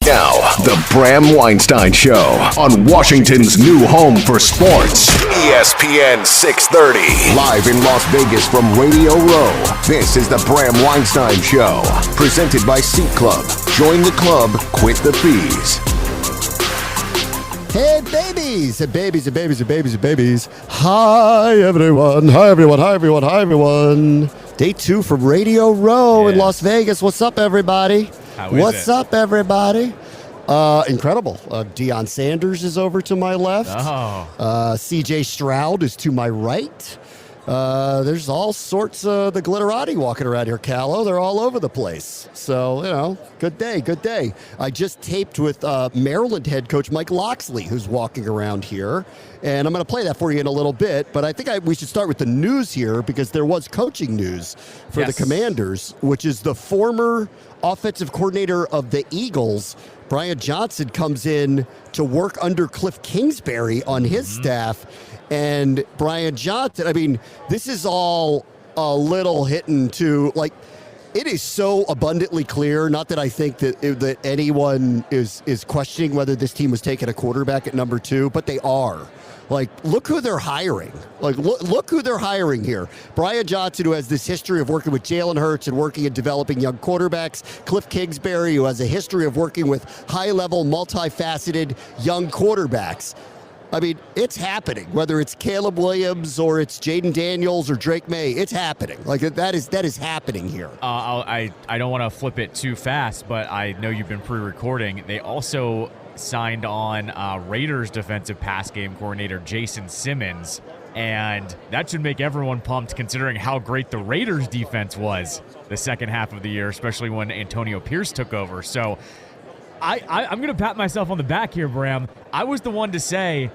Now, the Bram Weinstein Show on Washington's new home for sports, ESPN 630. Live in Las Vegas from Radio Row, this is the Bram Weinstein Show, presented by Seat Club. Join the club, quit the fees. Hey, babies and babies and babies and babies and babies. Hi, everyone. Hi, everyone. Hi, everyone. Hi, everyone. Day 2 from Radio Row in Las Vegas. What's up, everybody? What's up, everybody? Incredible. Deion Sanders is over to my left. CJ Stroud is to my right. There's all sorts of the glitterati walking around here, Callow. They're all over the place. So, you know, good day, good day. I just taped with Maryland head coach Mike Locksley, who's walking around here. And I'm going to play that for you in a little bit. But I think we should start with the news here because there was coaching news for the Commanders, which is the former offensive coordinator of the Eagles, Brian Johnson, comes in to work under Cliff Kingsbury on his staff. And Brian Johnson, I mean, this is all a little hitting to, like, it is so abundantly clear, not that I think that anyone is questioning whether this team was taking a quarterback at number 2, but they are. Like, look who they're hiring. Like, look who they're hiring here. Brian Johnson, who has this history of working with Jalen Hurts and working and developing young quarterbacks. Cliff Kingsbury, who has a history of working with high-level, multifaceted young quarterbacks. I mean, it's happening. Whether it's Caleb Williams or it's Jaden Daniels or Drake May, it's happening. Like, that is happening here. I don't want to flip it too fast, but I know you've been pre-recording. They also signed on Raiders defensive pass game coordinator Jason Simmons, and that should make everyone pumped considering how great the Raiders defense was the second half of the year, especially when Antonio Pierce took over. So I'm going to pat myself on the back here, Bram. I was the one to say,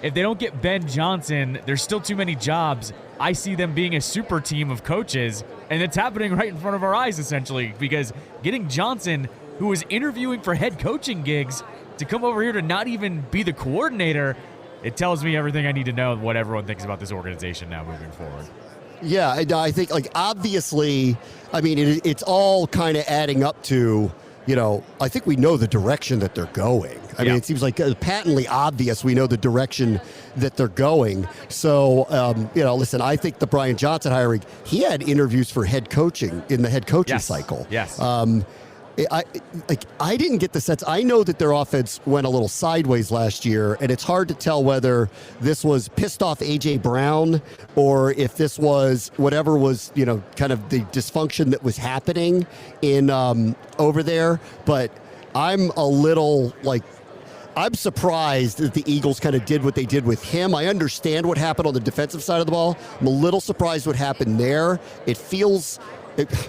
if they don't get Ben Johnson, there's still too many jobs. I see them being a super team of coaches, and it's happening right in front of our eyes, essentially, because getting Johnson, who was interviewing for head coaching gigs, to come over here to not even be the coordinator, it tells me everything I need to know what everyone thinks about this organization now moving forward. Yeah, I think, like, obviously, I mean, it's all kind of adding up to, you know, I think we know the direction that they're going. I mean, it seems like patently obvious we know the direction that they're going. So, you know, listen, I think the Brian Johnson hiring, he had interviews for head coaching in the head coaching cycle. Yes. I didn't get the sense. I know that their offense went a little sideways last year, and it's hard to tell whether this was pissed off A.J. Brown or if this was whatever was, you know, kind of the dysfunction that was happening in over there. But I'm a little, like, I'm surprised that the Eagles kind of did what they did with him. I understand what happened on the defensive side of the ball. I'm a little surprised what happened there. It feels...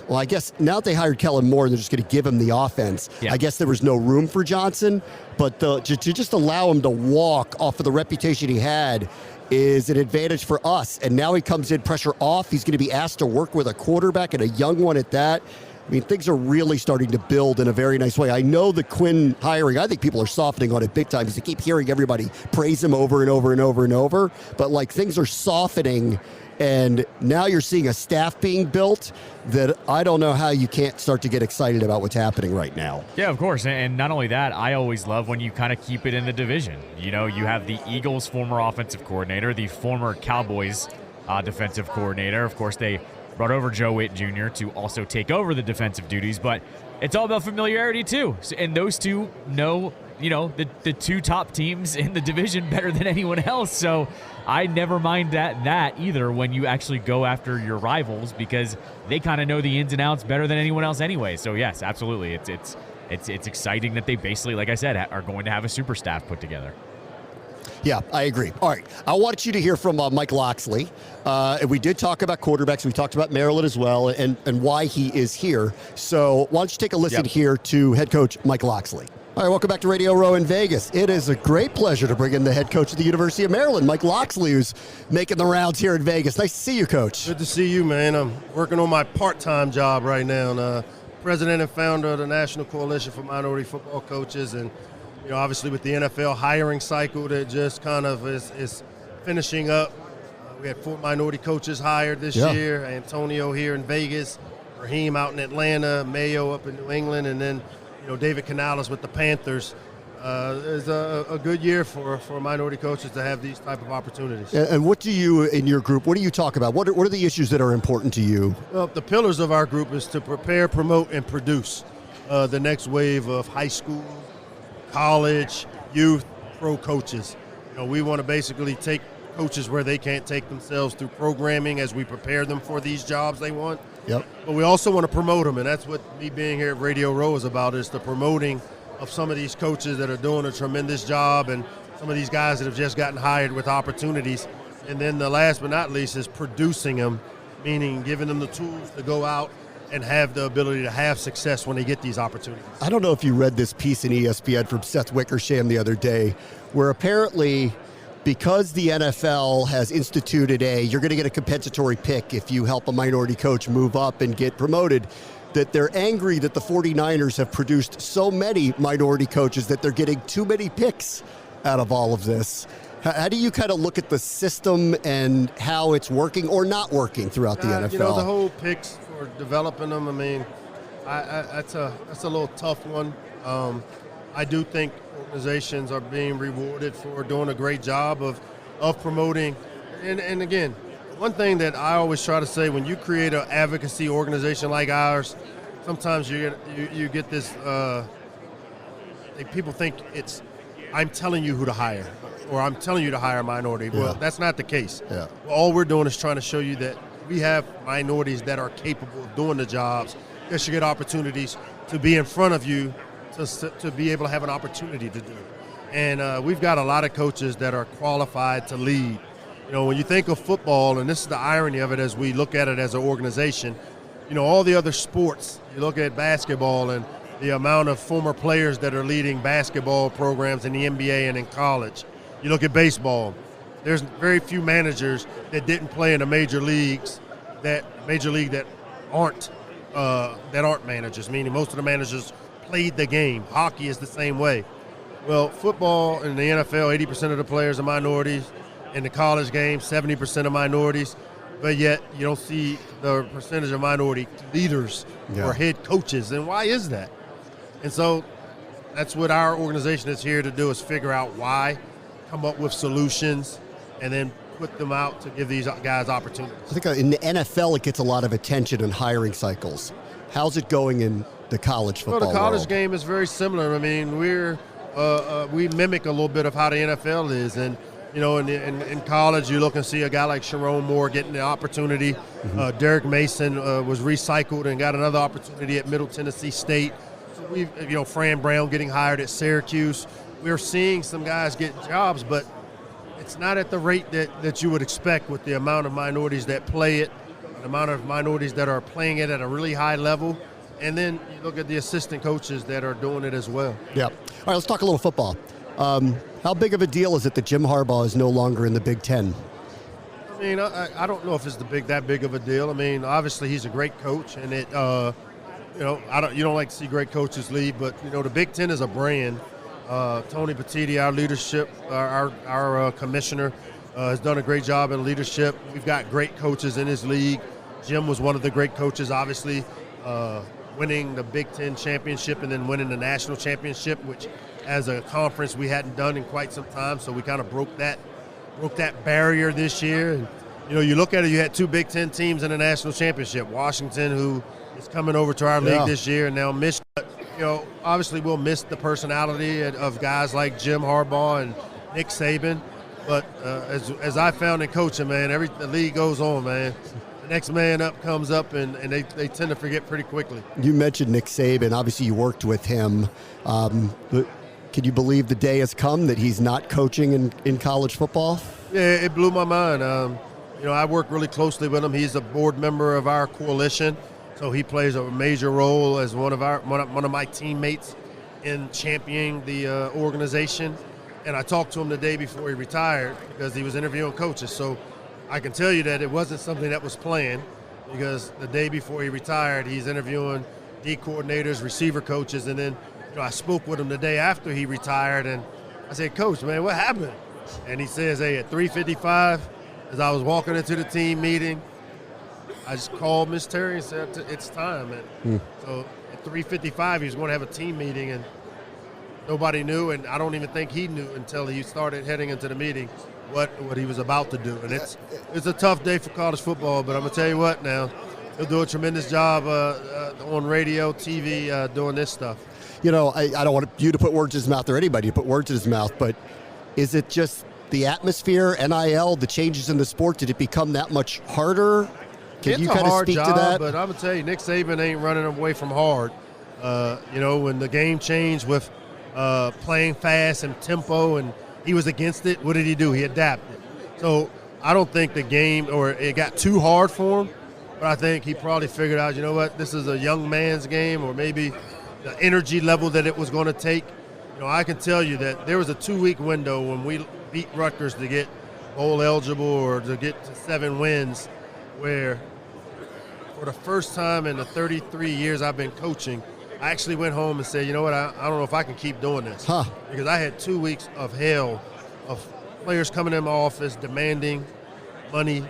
Well, I guess now that they hired Kellen Moore, they're just going to give him the offense. Yeah. I guess there was no room for Johnson, but to just allow him to walk off of the reputation he had is an advantage for us. And now he comes in, pressure off. He's going to be asked to work with a quarterback and a young one at that. I mean, things are really starting to build in a very nice way. I know the Quinn hiring, I think people are softening on it big time because they keep hearing everybody praise him over and over and over and over. But, like, things are softening. And now you're seeing a staff being built that I don't know how you can't start to get excited about what's happening right now. Yeah, of course. And not only that, I always love when you kind of keep it in the division. You know, you have the Eagles' former offensive coordinator, the former Cowboys defensive coordinator. Of course, they brought over Joe Witt Jr. to also take over the defensive duties. But it's all about familiarity, too. And those two know, you know, the two top teams in the division better than anyone else. So I never mind that either when you actually go after your rivals because they kind of know the ins and outs better than anyone else anyway. So yes, absolutely. It's exciting that they basically, like I said, are going to have a super staff put together. Yeah, I agree. All right. I want you to hear from Mike Locksley. And we did talk about quarterbacks. We talked about Maryland as well and why he is here. So why don't you take a listen here to head coach Mike Locksley. All right, welcome back to Radio Row in Vegas. It is a great pleasure to bring in the head coach of the University of Maryland, Mike Locksley, who's making the rounds here in Vegas. Nice to see you, Coach. Good to see you, man. I'm working on my part-time job right now. President and founder of the National Coalition for Minority Football Coaches, and you know, obviously with the NFL hiring cycle that just kind of is finishing up. We had 4 minority coaches hired this year. Antonio here in Vegas, Raheem out in Atlanta, Mayo up in New England, and then David Canales with the Panthers. Is a good year for minority coaches to have these type of opportunities. And what do you, in your group, what do you talk about? What are the issues that are important to you? Well, the pillars of our group is to prepare, promote, and produce the next wave of high school, college, youth, pro coaches. We want to basically take coaches where they can't take themselves through programming as we prepare them for these jobs they want. Yep. But we also want to promote them, and that's what me being here at Radio Row is about, is the promoting of some of these coaches that are doing a tremendous job and some of these guys that have just gotten hired with opportunities. And then the last but not least is producing them, meaning giving them the tools to go out and have the ability to have success when they get these opportunities. I don't know if you read this piece in ESPN from Seth Wickersham the other day, where apparently because the NFL has instituted you're going to get a compensatory pick if you help a minority coach move up and get promoted, that they're angry that the 49ers have produced so many minority coaches that they're getting too many picks out of all of this. How do you kind of look at the system and how it's working or not working throughout the NFL? The whole picks for developing them, I mean, that's a little tough one. I do think organizations are being rewarded for doing a great job of promoting. And again, one thing that I always try to say, when you create an advocacy organization like ours, sometimes you get this, people think it's, I'm telling you who to hire, or I'm telling you to hire a minority. Well, that's not the case. Yeah. All we're doing is trying to show you that we have minorities that are capable of doing the jobs, that should get opportunities to be in front of you, to be able to have an opportunity to do it. And we've got a lot of coaches that are qualified to lead. When you think of football, and this is the irony of it as we look at it as an organization, all the other sports, you look at basketball and the amount of former players that are leading basketball programs in the NBA and in college. You look at baseball, there's very few managers that didn't play in the major league that aren't managers, meaning most of the managers played the game. Hockey is the same way. Well, football and the NFL, 80% of the players are minorities. In the college game, 70% of minorities, but yet you don't see the percentage of minority leaders or head coaches. And why is that? And so that's what our organization is here to do, is figure out why, come up with solutions, and then put them out to give these guys opportunities. I think in the NFL it gets a lot of attention in hiring cycles. How's it going in the college football the college world? Game is very similar. I mean, we mimic a little bit of how the NFL is, and in college, you look and see a guy like Sharon Moore getting the opportunity. Mm-hmm. Derek Mason was recycled and got another opportunity at Middle Tennessee State. So Fran Brown getting hired at Syracuse. We're seeing some guys get jobs, but it's not at the rate that you would expect with the amount of minorities that play it, the amount of minorities that are playing it at a really high level. And then you look at the assistant coaches that are doing it as well. Yeah. All right, let's talk a little football. How big of a deal is it that Jim Harbaugh is no longer in the Big Ten? I mean, I don't know if it's that big of a deal. I mean, obviously he's a great coach, and you don't like to see great coaches leave, but the Big Ten is a brand. Tony Petitti, our leadership, our commissioner, has done a great job in leadership. We've got great coaches in his league. Jim was one of the great coaches, obviously, winning the Big Ten championship and then winning the national championship, which as a conference we hadn't done in quite some time, so we kind of broke that barrier this year. And you look at it, you had two Big Ten teams in the national championship. Washington, who is coming over to our league this year, and now Michigan. Obviously we'll miss the personality of guys like Jim Harbaugh and Nick Saban, but as I found in coaching, man, the league goes on, man. The next man up comes up, and they tend to forget pretty quickly. You mentioned Nick Saban. Obviously, you worked with him. Can you believe the day has come that he's not coaching in college football? Yeah, it blew my mind. I work really closely with him. He's a board member of our coalition, so he plays a major role as one of my teammates in championing the organization. And I talked to him the day before he retired because he was interviewing coaches. So I can tell you that it wasn't something that was planned, because the day before he retired, he's interviewing D coordinators, receiver coaches, and then I spoke with him the day after he retired, and I said, Coach, man, what happened? And he says, hey, at 3:55, as I was walking into the team meeting, I just called Miss Terry and said it's time. And so at 3:55, he was going to have a team meeting, and nobody knew, and I don't even think he knew until he started heading into the meeting what he was about to do. And it's a tough day for college football, but I'm going to tell you what now, he'll do a tremendous job on radio, TV, doing this stuff. You know, I don't want you to put words in his mouth or anybody to put words in his mouth, but is it just the atmosphere, NIL, the changes in the sport? Did it become that much harder? Can you kind of speak to that? But I'm going to tell you, Nick Saban ain't running away from hard. You know, when the game changed with playing fast and tempo, and he was against it, what did he do? He adapted. So I don't think the game, or it got too hard for him, but I think he probably figured out, you know what, this is a young man's game, or maybe the energy level that it was going to take. You know, I can tell you that there was a 2-week window when we beat Rutgers to get bowl eligible or to get to 7 wins, where for the first time in the 33 years I've been coaching, I actually went home and said, you know what, I don't know if I can keep doing this. Because I had 2 weeks of hell of players coming in my office demanding money,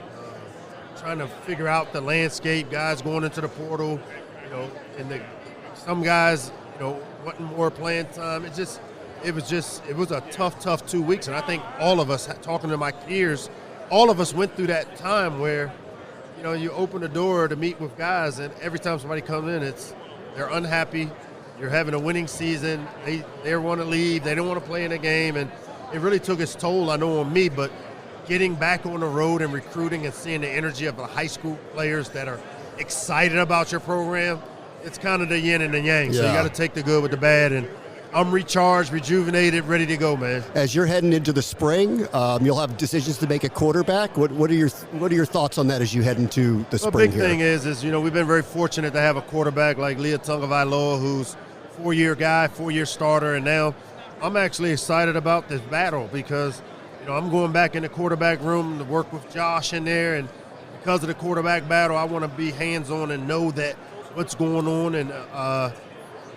trying to figure out the landscape, guys going into the portal, you know, and some guys, you know, wanting more playing time. It was a tough 2 weeks. And I think all of us, talking to my peers, all of us went through that time where, you know, you open the door to meet with guys, and every time somebody comes in, they're unhappy. You're having a winning season. They want to leave. They don't want to play in a game. And it really took its toll, I know, on me. But getting back on the road and recruiting and seeing the energy of the high school players that are excited about your program, it's kind of the yin and the yang. So you got to take the good with the bad. And I'm recharged, rejuvenated, ready to go, man. As you're heading into the spring, you'll have decisions to make at quarterback. What are your thoughts on that as you head into the spring? The big thing is you know, we've been very fortunate to have a quarterback like Leah Tungavailoa, who's a 4-year guy, 4-year starter, and now I'm actually excited about this battle because, you know, I'm going back in the quarterback room to work with Josh in there, and because of the quarterback battle, I want to be hands-on and know that what's going on. And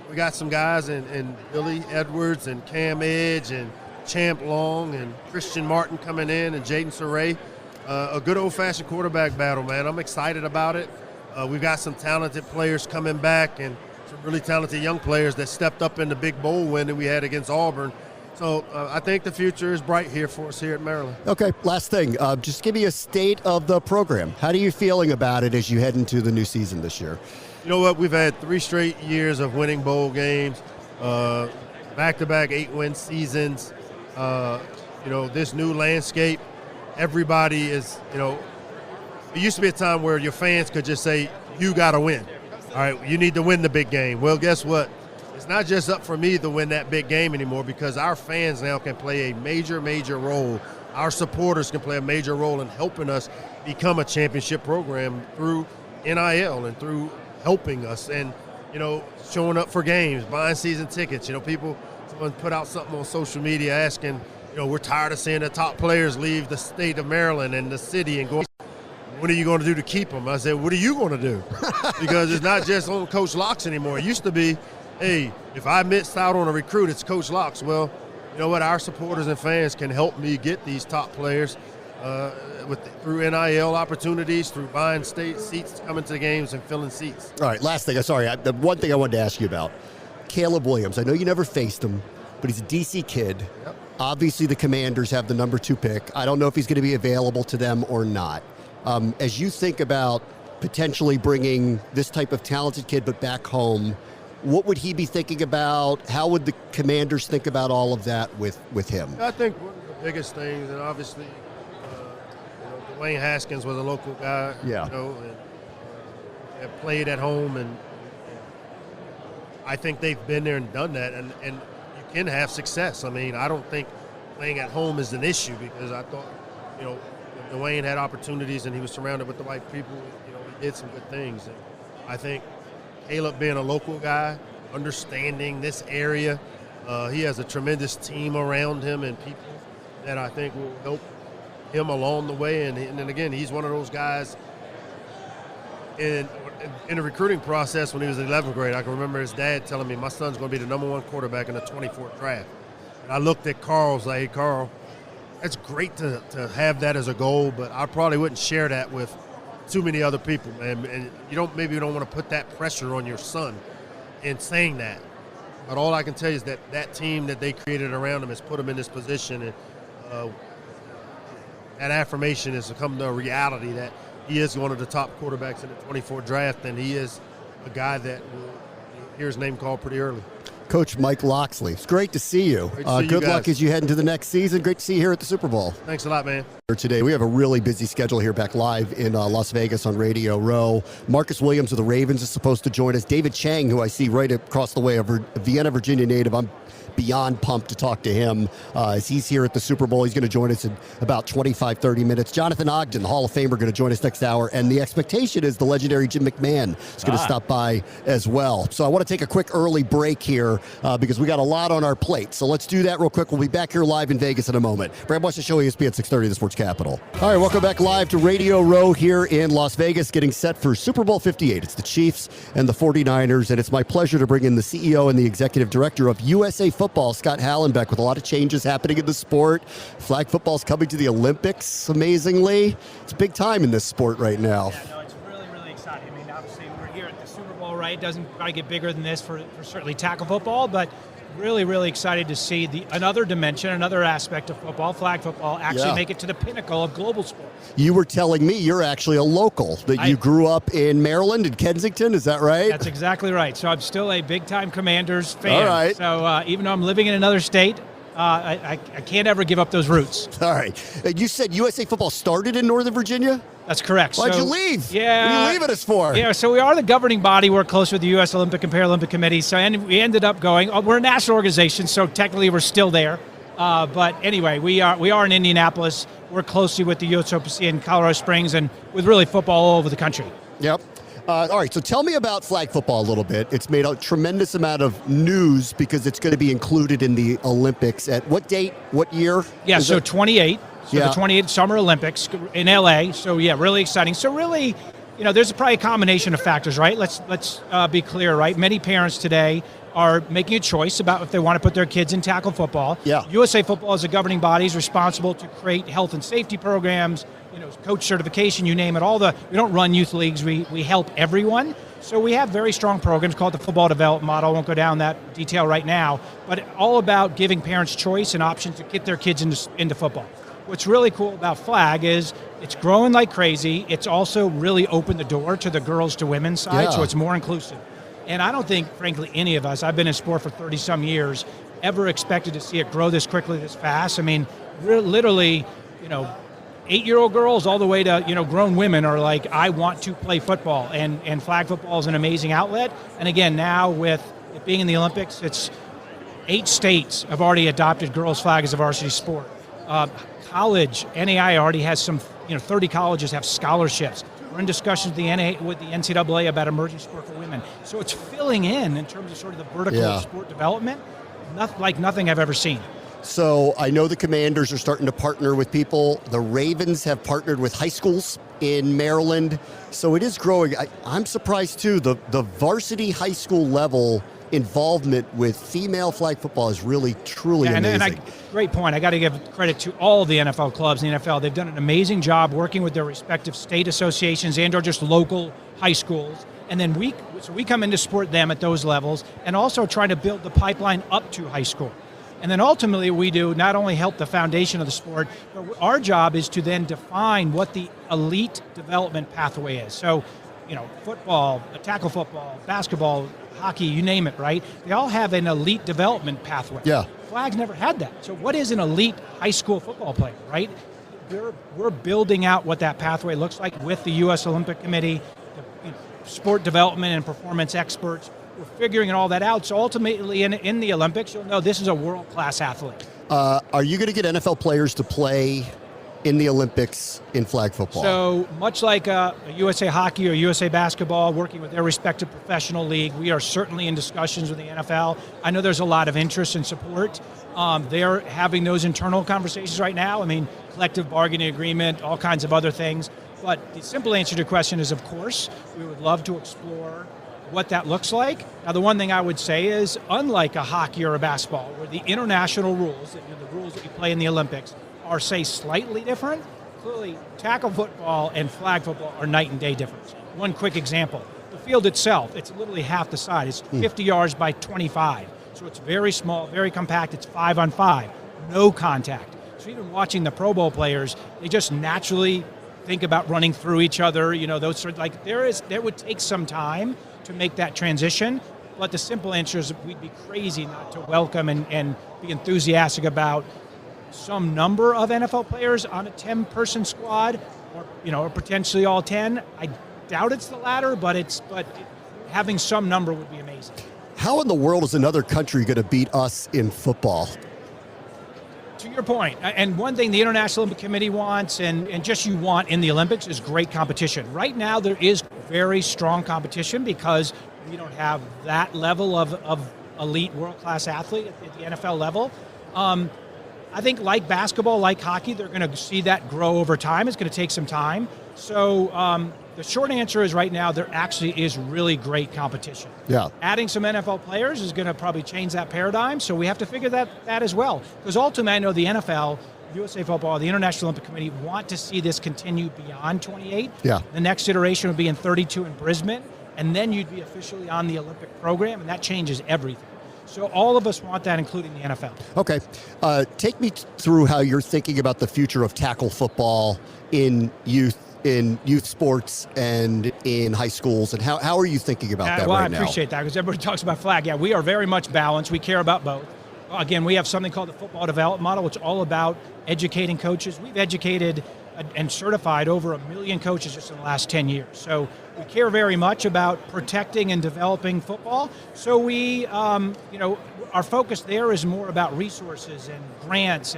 we got some guys in Billy Edwards and Cam Edge and Champ Long and Christian Martin coming in and Jaden Surrey. A good old-fashioned quarterback battle, man. I'm excited about it. We've got some talented players coming back and some really talented young players that stepped up in the big bowl win that we had against Auburn. So I think the future is bright here for us here at Maryland. Okay, last thing. Just give me a state of the program. How are you feeling about it as you head into the new season this year? You know what? We've had 3 straight years of winning bowl games, back-to-back 8-win seasons. You know, this new landscape, everybody is, you know, it used to be a time where your fans could just say, you got to win. All right, you need to win the big game. Well, guess what? It's not just up for me to win that big game anymore because our fans now can play a major role. Our supporters can play a major role in helping us become a championship program through NIL and through helping us and, you know, showing up for games, buying season tickets. You know, someone put out something on social media asking, you know, we're tired of seeing the top players leave the state of Maryland and the city and go, what are you going to do to keep them? I said, what are you going to do? Because it's not just on Coach Locks anymore. It used to be, hey, if I missed out on a recruit, it's Coach Locks. Well, you know what? Our supporters and fans can help me get these top players through NIL opportunities, through buying seats, coming to the games and filling seats. All right, last thing. Sorry, the one thing I wanted to ask you about, Caleb Williams. I know you never faced him, but he's a DC kid. Yep. Obviously, the Commanders have the number 2 pick. I don't know if he's going to be available to them or not. As you think about potentially bringing this type of talented kid but back home, what would he be thinking about? How would the Commanders think about all of that with him? I think one of the biggest things, and obviously, you know, Dwayne Haskins was a local guy, you know, and have played at home, and I think they've been there and done that, and you can have success. I mean, I don't think playing at home is an issue because I thought, you know, Dwayne had opportunities and he was surrounded with the right people. You know, he did some good things. And I think Caleb being a local guy, understanding this area, he has a tremendous team around him and people that I think will help him along the way. And then again, he's one of those guys in the recruiting process when he was in 11th grade. I can remember his dad telling me, my son's going to be the number 1 quarterback in the 24th draft. And I looked at Carl and said, hey, Carl, it's great to have that as a goal, but I probably wouldn't share that with too many other people, man. And you don't want to put that pressure on your son in saying that. But all I can tell you is that team that they created around him has put him in this position, and that affirmation has become the reality that he is one of the top quarterbacks in the 24 draft, and he is a guy that will hear his name called pretty early. Coach Mike Locksley, it's great to see you. Great to see you good guys. luck as you head into the next season. Great to see you here at the Super Bowl. Thanks a lot, man. Today, we have a really busy schedule here back live in Las Vegas on Radio Row. Marcus Williams of the Ravens is supposed to join us. David Chang, who I see right across the way, a Vienna, Virginia native. I'm beyond pumped to talk to him as he's here at the Super Bowl. He's going to join us in about 25-30 minutes. Jonathan Ogden, the Hall of Famer, going to join us next hour. And the expectation is the legendary Jim McMahon is going to stop by as well. So I want to take a quick early break here because we got a lot on our plate. So let's do that real quick. We'll be back here live in Vegas in a moment. Bram Weinstein Show, ESPN 630, the Sports Capital. All right, welcome back live to Radio Row here in Las Vegas, getting set for Super Bowl 58. It's the Chiefs and the 49ers, and it's my pleasure to bring in the CEO and the Executive Director of USA Football, Scott Hallenbeck, with a lot of changes happening in the sport. Flag football's coming to the Olympics, amazingly. It's big time in this sport right now. Yeah, no, it's really, really exciting. I mean, obviously, we're here at the Super Bowl, right? It doesn't try to get bigger than this for certainly tackle football, but really, really excited to see another dimension, another aspect of football, flag football, actually make it to the pinnacle of global sport. You were telling me you're actually a local, that you grew up in Maryland, in Kensington, is that right? That's exactly right. So I'm still a big-time Commanders fan. All right. So even though I'm living in another state, I can't ever give up those roots. All right. You said USA Football started in Northern Virginia? That's correct. Why'd you leave? Yeah. What are you leaving us for? Yeah, so we are the governing body. We're close with the U.S. Olympic and Paralympic Committee. So we ended up going. We're a national organization, so technically we're still there. But anyway, we are in Indianapolis. We're closely with the USOPC in Colorado Springs and with really football all over the country. Yep. All right, so tell me about flag football a little bit. It's made a tremendous amount of news because it's going to be included in the Olympics. At what date, what year? Yeah, so 28. So Yeah. the 28 Summer Olympics in LA. So yeah, really exciting. So really, there's probably a combination of factors, right? Let's be clear, right? Many parents today are making a choice about if they want to put their kids in tackle football. Yeah. USA Football as a governing body is responsible to create health and safety programs, coach certification, you name it. We don't run youth leagues. We help everyone. So we have very strong programs called the Football Development Model. I won't go down that detail right now, but all about giving parents choice and options to get their kids into football. What's really cool about flag is it's growing like crazy. It's also really opened the door to the girls to women's side, so it's more inclusive. And I don't think, frankly, any of us, I've been in sport for 30-some years, ever expected to see it grow this quickly, this fast. I mean, literally, 8-year-old girls all the way to, grown women are like, I want to play football. And flag football is an amazing outlet. And again, now with it being in the Olympics, it's 8 states have already adopted girls flag as a varsity sport. College, NAI already has 30 colleges have scholarships. We're in discussions with the NCAA about emerging sport for women. So it's filling in terms of sort of the vertical of sport development, like nothing I've ever seen. So I know the Commanders are starting to partner with people. The Ravens have partnered with high schools in Maryland. So it is growing. I'm surprised, too. The varsity high school level involvement with female flag football is really, truly amazing. Great point. I got to give credit to all the NFL clubs in the NFL. They've done an amazing job working with their respective state associations and or just local high schools. And then we come in to support them at those levels and also try to build the pipeline up to high school. And then ultimately we do not only help the foundation of the sport, but our job is to then define what the elite development pathway is. So, football, tackle football, basketball, hockey, you name it, right? They all have an elite development pathway. Yeah. Flag's never had that. So what is an elite high school football player, right? We're building out what that pathway looks like with the U.S. Olympic Committee, the sport development and performance experts. We're figuring all that out. So ultimately in the Olympics, you'll know this is a world-class athlete. Are you going to get NFL players to play in the Olympics in flag football? So much like a USA Hockey or USA Basketball working with their respective professional league, we are certainly in discussions with the NFL. I know there's a lot of interest and support. They're having those internal conversations right now. I mean, collective bargaining agreement, all kinds of other things. But the simple answer to your question is, of course, we would love to explore what that looks like. Now, the one thing I would say is, unlike a hockey or a basketball, where the international rules, the rules that you play in the Olympics, are, say, slightly different, clearly tackle football and flag football are night and day difference. One quick example, the field itself, it's literally half the size. It's 50 yards by 25. So it's very small, very compact. It's 5-on-5, no contact. So even watching the Pro Bowl players, they just naturally think about running through each other. Those sort of, like there would take some time to make that transition. But the simple answer is we'd be crazy not to welcome and be enthusiastic about some number of NFL players on a 10-person squad, or potentially all 10. I doubt it's the latter, but having some number would be amazing. How in the world is another country going to beat us in football? To your point, and one thing the International Olympic Committee wants and just you want in the Olympics is great competition. Right now there is very strong competition because we don't have that level of elite world-class athlete at the NFL level. I think like basketball, like hockey, they're going to see that grow over time. It's going to take some time. So the short answer is right now there actually is really great competition. Yeah. Adding some NFL players is going to probably change that paradigm, so we have to figure that as well. Because ultimately I know the NFL, USA Football, the International Olympic Committee want to see this continue beyond 28. Yeah. The next iteration would be in 32 in Brisbane, and then you'd be officially on the Olympic program, and that changes everything. So all of us want that, including the NFL. Okay. Take me through how you're thinking about the future of tackle football in youth sports and in high schools, and how are you thinking about that right now? I appreciate that because everybody talks about flag. Yeah, we are very much balanced. We care about both. Again, we have something called the football development model, which is all about educating coaches. We've educated and certified over 1 million coaches just in the last 10 years. So we care very much about protecting and developing football. So we, our focus there is more about resources and grants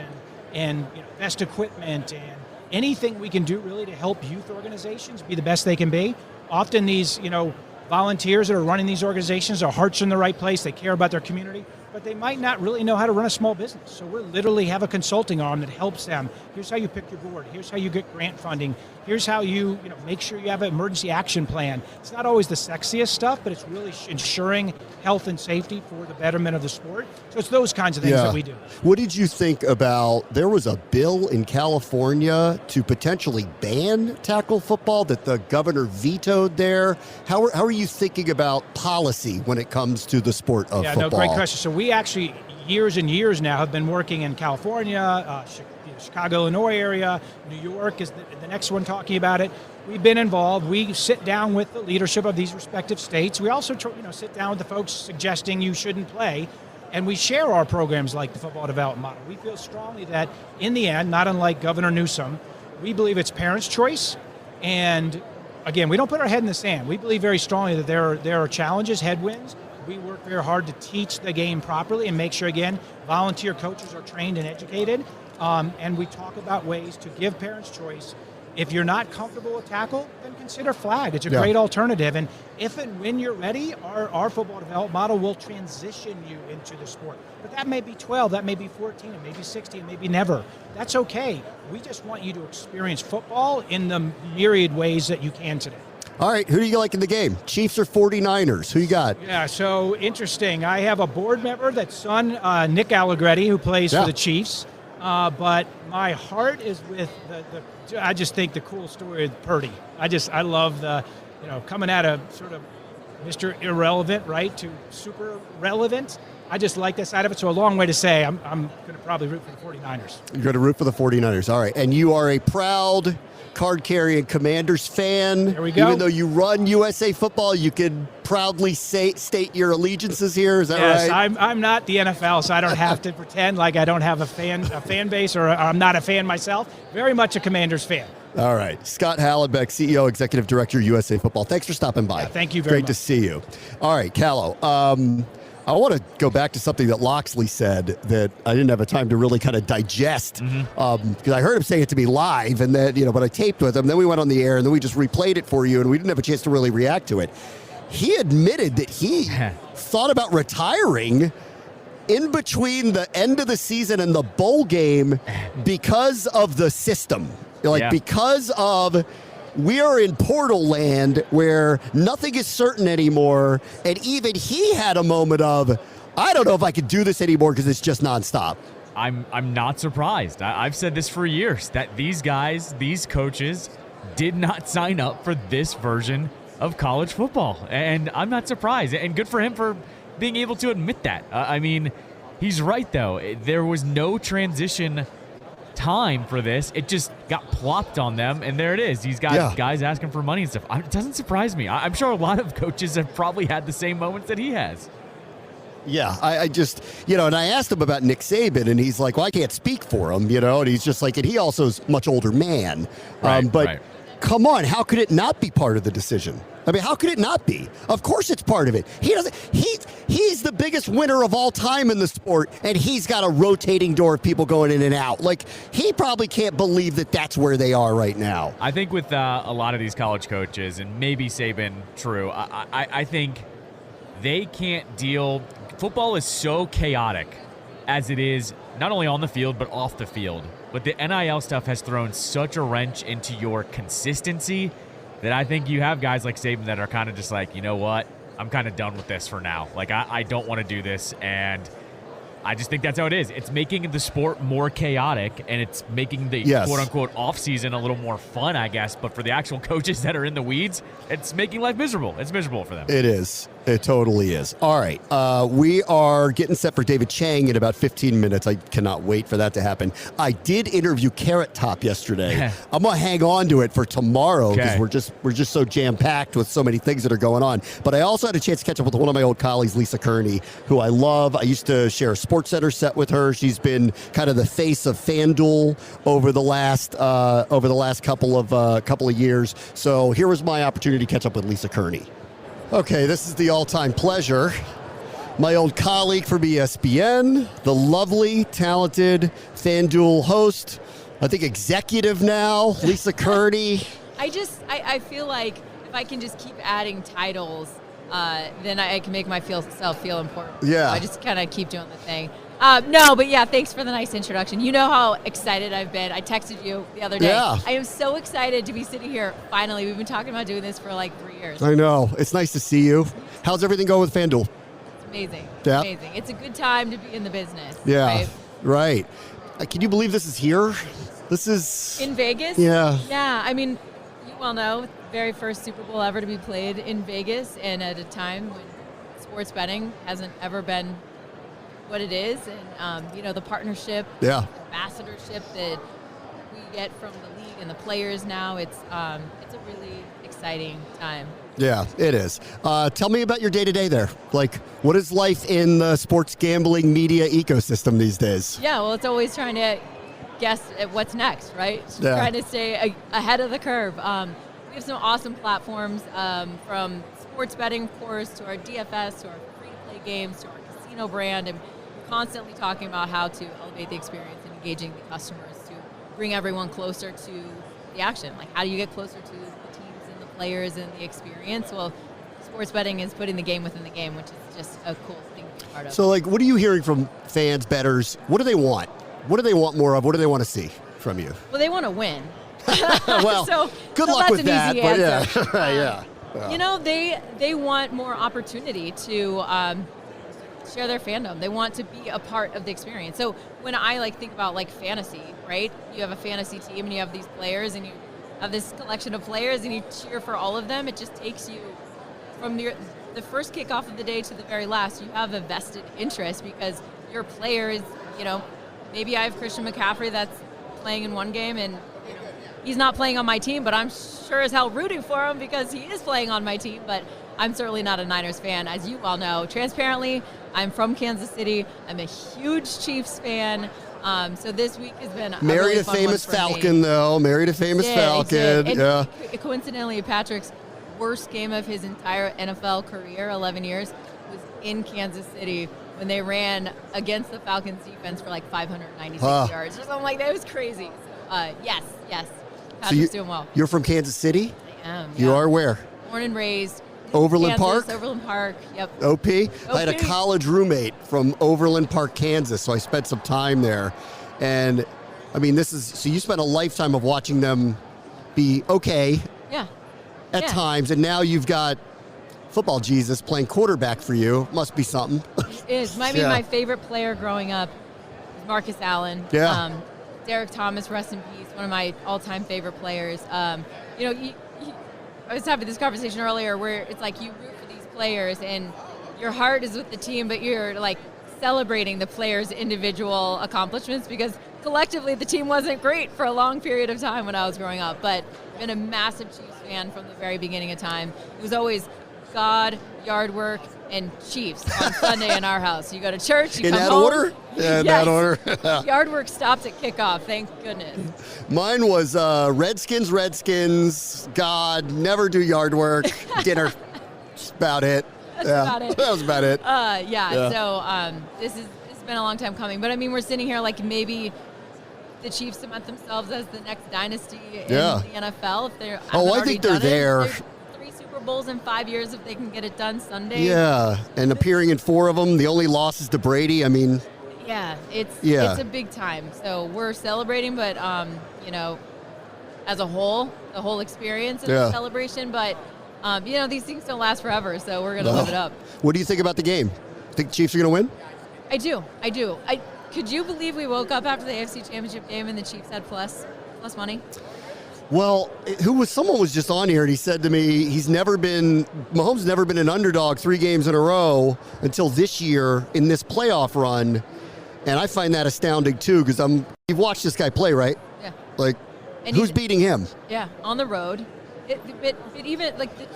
and best equipment and anything we can do really to help youth organizations be the best they can be. Often these, volunteers that are running these organizations, their heart's in the right place, they care about their community, but they might not really know how to run a small business. So we literally have a consulting arm that helps them. Here's how you pick your board. Here's how you get grant funding. Here's how you make sure you have an emergency action plan. It's not always the sexiest stuff, but it's really ensuring health and safety for the betterment of the sport. So it's those kinds of things that we do. What did you think about, there was a bill in California to potentially ban tackle football that the governor vetoed there. How are you thinking about policy when it comes to the sport of football? Yeah, no, great question. So we actually, years and years now, have been working in California, Chicago, Illinois area. New York is the next one talking about it. We've been involved. We sit down with the leadership of these respective states. We also sit down with the folks suggesting you shouldn't play, and we share our programs like the football development model. We feel strongly that in the end, not unlike Governor Newsom, we believe it's parents' choice. And again, we don't put our head in the sand. We believe very strongly that there are challenges, headwinds. We work very hard to teach the game properly and make sure, again, volunteer coaches are trained and educated. And we talk about ways to give parents choice. If you're not comfortable with tackle, then consider flag. It's a great alternative. And if and when you're ready, our football development model will transition you into the sport. But that may be 12, that may be 14, it may be 16, it may be never. That's okay. We just want you to experience football in the myriad ways that you can today. All right, who do you like in the game? Chiefs or 49ers? Who you got? Yeah, so interesting. I have a board member that's son, Nick Allegretti, who plays for the Chiefs. But my heart is with I just think the cool story of Purdy. I love the, coming out of sort of Mr. Irrelevant, right, to super relevant. I just like that side of it. So a long way to say I'm going to probably root for the 49ers. You're going to root for the 49ers. All right. And you are a proud card-carrying Commanders fan. There we go. Even though you run USA Football, you can proudly state your allegiances here. Is that right? Yes, I'm not the NFL, so I don't have to pretend like I don't have a fan base or I'm not a fan myself. Very much a Commanders fan. All right. Scott Hallenbeck, CEO, Executive Director, USA Football. Thanks for stopping by. Yeah, thank you very much. Great to see you. All right, Callow. I want to go back to something that Locksley said that I didn't have a time to really kind of digest because I heard him say it to me live, and then but I taped with him. Then we went on the air, and then we just replayed it for you, and we didn't have a chance to really react to it. He admitted that he thought about retiring in between the end of the season and the bowl game because of the system, because of. We are in portal land where nothing is certain anymore, and even he had a moment of, I don't know if I can do this anymore because it's just nonstop. I'm not surprised. I've said this for years, that these guys, these coaches, did not sign up for this version of college football. And I'm not surprised. And good for him for being able to admit that. I mean, he's right, though. There was no transition time for this. It just got plopped on them, and there it is. He's got guys asking for money and stuff. It doesn't surprise me. I'm sure a lot of coaches have probably had the same moments that he has. Yeah, I just, and I asked him about Nick Saban, and he's like, well, I can't speak for him, and he's just like, and he also is a much older man. But come on, how could it not be part of the decision? I mean, how could it not be? Of course it's part of it. He's the biggest winner of all time in the sport, and he's got a rotating door of people going in and out. Like, he probably can't believe that that's where they are right now. I think with a lot of these college coaches, and maybe Saban, true, I think they can't deal. Football is so chaotic as it is, not only on the field, but off the field. But the NIL stuff has thrown such a wrench into your consistency that I think you have guys like Saban that are kind of just like, you know what, I'm kind of done with this for now. Like, I don't want to do this, and I just think that's how it is. It's making the sport more chaotic, and it's making the quote-unquote off-season a little more fun, I guess. But for the actual coaches that are in the weeds, it's making life miserable. It's miserable for them. It is. It totally is. All right. We are getting set for David Chang in about 15 minutes. I cannot wait for that to happen. I did interview Carrot Top yesterday. I'm going to hang on to it for tomorrow because we're just so jam-packed with so many things that are going on. But I also had a chance to catch up with one of my old colleagues, Lisa Kerney, who I love. I used to share a SportsCenter set with her. She's been kind of the face of FanDuel over the last couple of years. So here was my opportunity to catch up with Lisa Kerney. Okay, this is the all-time pleasure. My old colleague from ESPN, the lovely, talented FanDuel host, I think executive now, Lisa Kerney. I feel like if I can just keep adding titles, then I can make myself feel important. Yeah. So I just kind of keep doing the thing. No, but yeah, thanks for the nice introduction. You know how excited I've been. I texted you the other day. Yeah. I am so excited to be sitting here. Finally, we've been talking about doing this for like 3 years. I know. It's nice to see you. How's everything going with FanDuel? It's amazing. Yeah. Amazing. It's a good time to be in the business. Yeah. Right. Can you believe this is here? This is in Vegas? Yeah. Yeah. I mean, you well know, very first Super Bowl ever to be played in Vegas, and at a time when sports betting hasn't ever been what it is, and the partnership, ambassadorship that we get from the league and the players now, it's a really exciting time. Yeah, it is. Tell me about your day-to-day there. Like, what is life in the sports gambling media ecosystem these days? Yeah, well, it's always trying to guess at what's next, right? Yeah. Trying to stay ahead of the curve. We have some awesome platforms, from sports betting, of course, to our DFS, to our free-to-play games, to our casino brand, and constantly talking about how to elevate the experience and engaging the customers to bring everyone closer to the action. Like, how do you get closer to the teams and the players and the experience? Well, sports betting is putting the game within the game, which is just a cool thing to be part of. So, like, what are you hearing from fans, bettors? What do they want? What do they want more of? What do they want to see from you? Well, they want to win. Well, good luck with that. But yeah. They want more opportunity to share their fandom. They want to be a part of the experience. So when I think about fantasy, right? You have a fantasy team and you have these players and you have this collection of players and you cheer for all of them. It just takes you from the first kickoff of the day to the very last. You have a vested interest because your players, maybe I have Christian McCaffrey that's playing in one game and he's not playing on my team, but I'm sure as hell rooting for him because he is playing on my team. But I'm certainly not a Niners fan, as you well know. Transparently, I'm from Kansas City. I'm a huge Chiefs fan. So this week has been a married really a fun famous one for Falcon, me. though. Married a famous Falcon. And coincidentally, Patrick's worst game of his entire NFL career, 11 years, was in Kansas City when they ran against the Falcons defense for 596 yards or something like that. It was crazy. So, yes. Patrick's doing well. You're from Kansas City? I am. You are where? Born and raised. Overland Kansas, Park? Overland Park, yep. OP? I had a college roommate from Overland Park, Kansas, so I spent some time there. And, I mean, so you spent a lifetime of watching them be okay at times, and now you've got football Jesus playing quarterback for you. Must be something. It is. My favorite player growing up Marcus Allen. Yeah. Derek Thomas, rest in peace, one of my all-time favorite players. I was having this conversation earlier where it's like you root for these players and your heart is with the team, but you're like celebrating the players' individual accomplishments because collectively the team wasn't great for a long period of time when I was growing up. But I've been a massive Chiefs fan from the very beginning of time. It was always God, yard work, and Chiefs on Sunday in our house. You go to church, you In come that home. order? Yeah, in that order. Yard work stopped at kickoff, thank goodness. Mine was Redskins, God, never do yard work, dinner. That's about it. About it. That was about it. So this has been a long time coming. But, I mean, we're sitting here like maybe the Chiefs cement themselves as the next dynasty in the NFL. If they're I think they're there. 3 Super Bowls in 5 years if they can get it done Sunday. Yeah, and appearing in 4 of them. The only loss is to Brady. I mean, it's a big time. So we're celebrating, but as a whole, the whole experience is a celebration. But these things don't last forever, so we're gonna live it up. What do you think about the game? Think the Chiefs are gonna win? I do. Could you believe we woke up after the AFC Championship game and the Chiefs had plus money? Well, someone was just on here and he said to me, Mahomes never been an underdog 3 games in a row until this year in this playoff run. And I find that astounding too, because you've watched this guy play, right? Yeah. Like, and who's beating him? Yeah, on the road. But even like the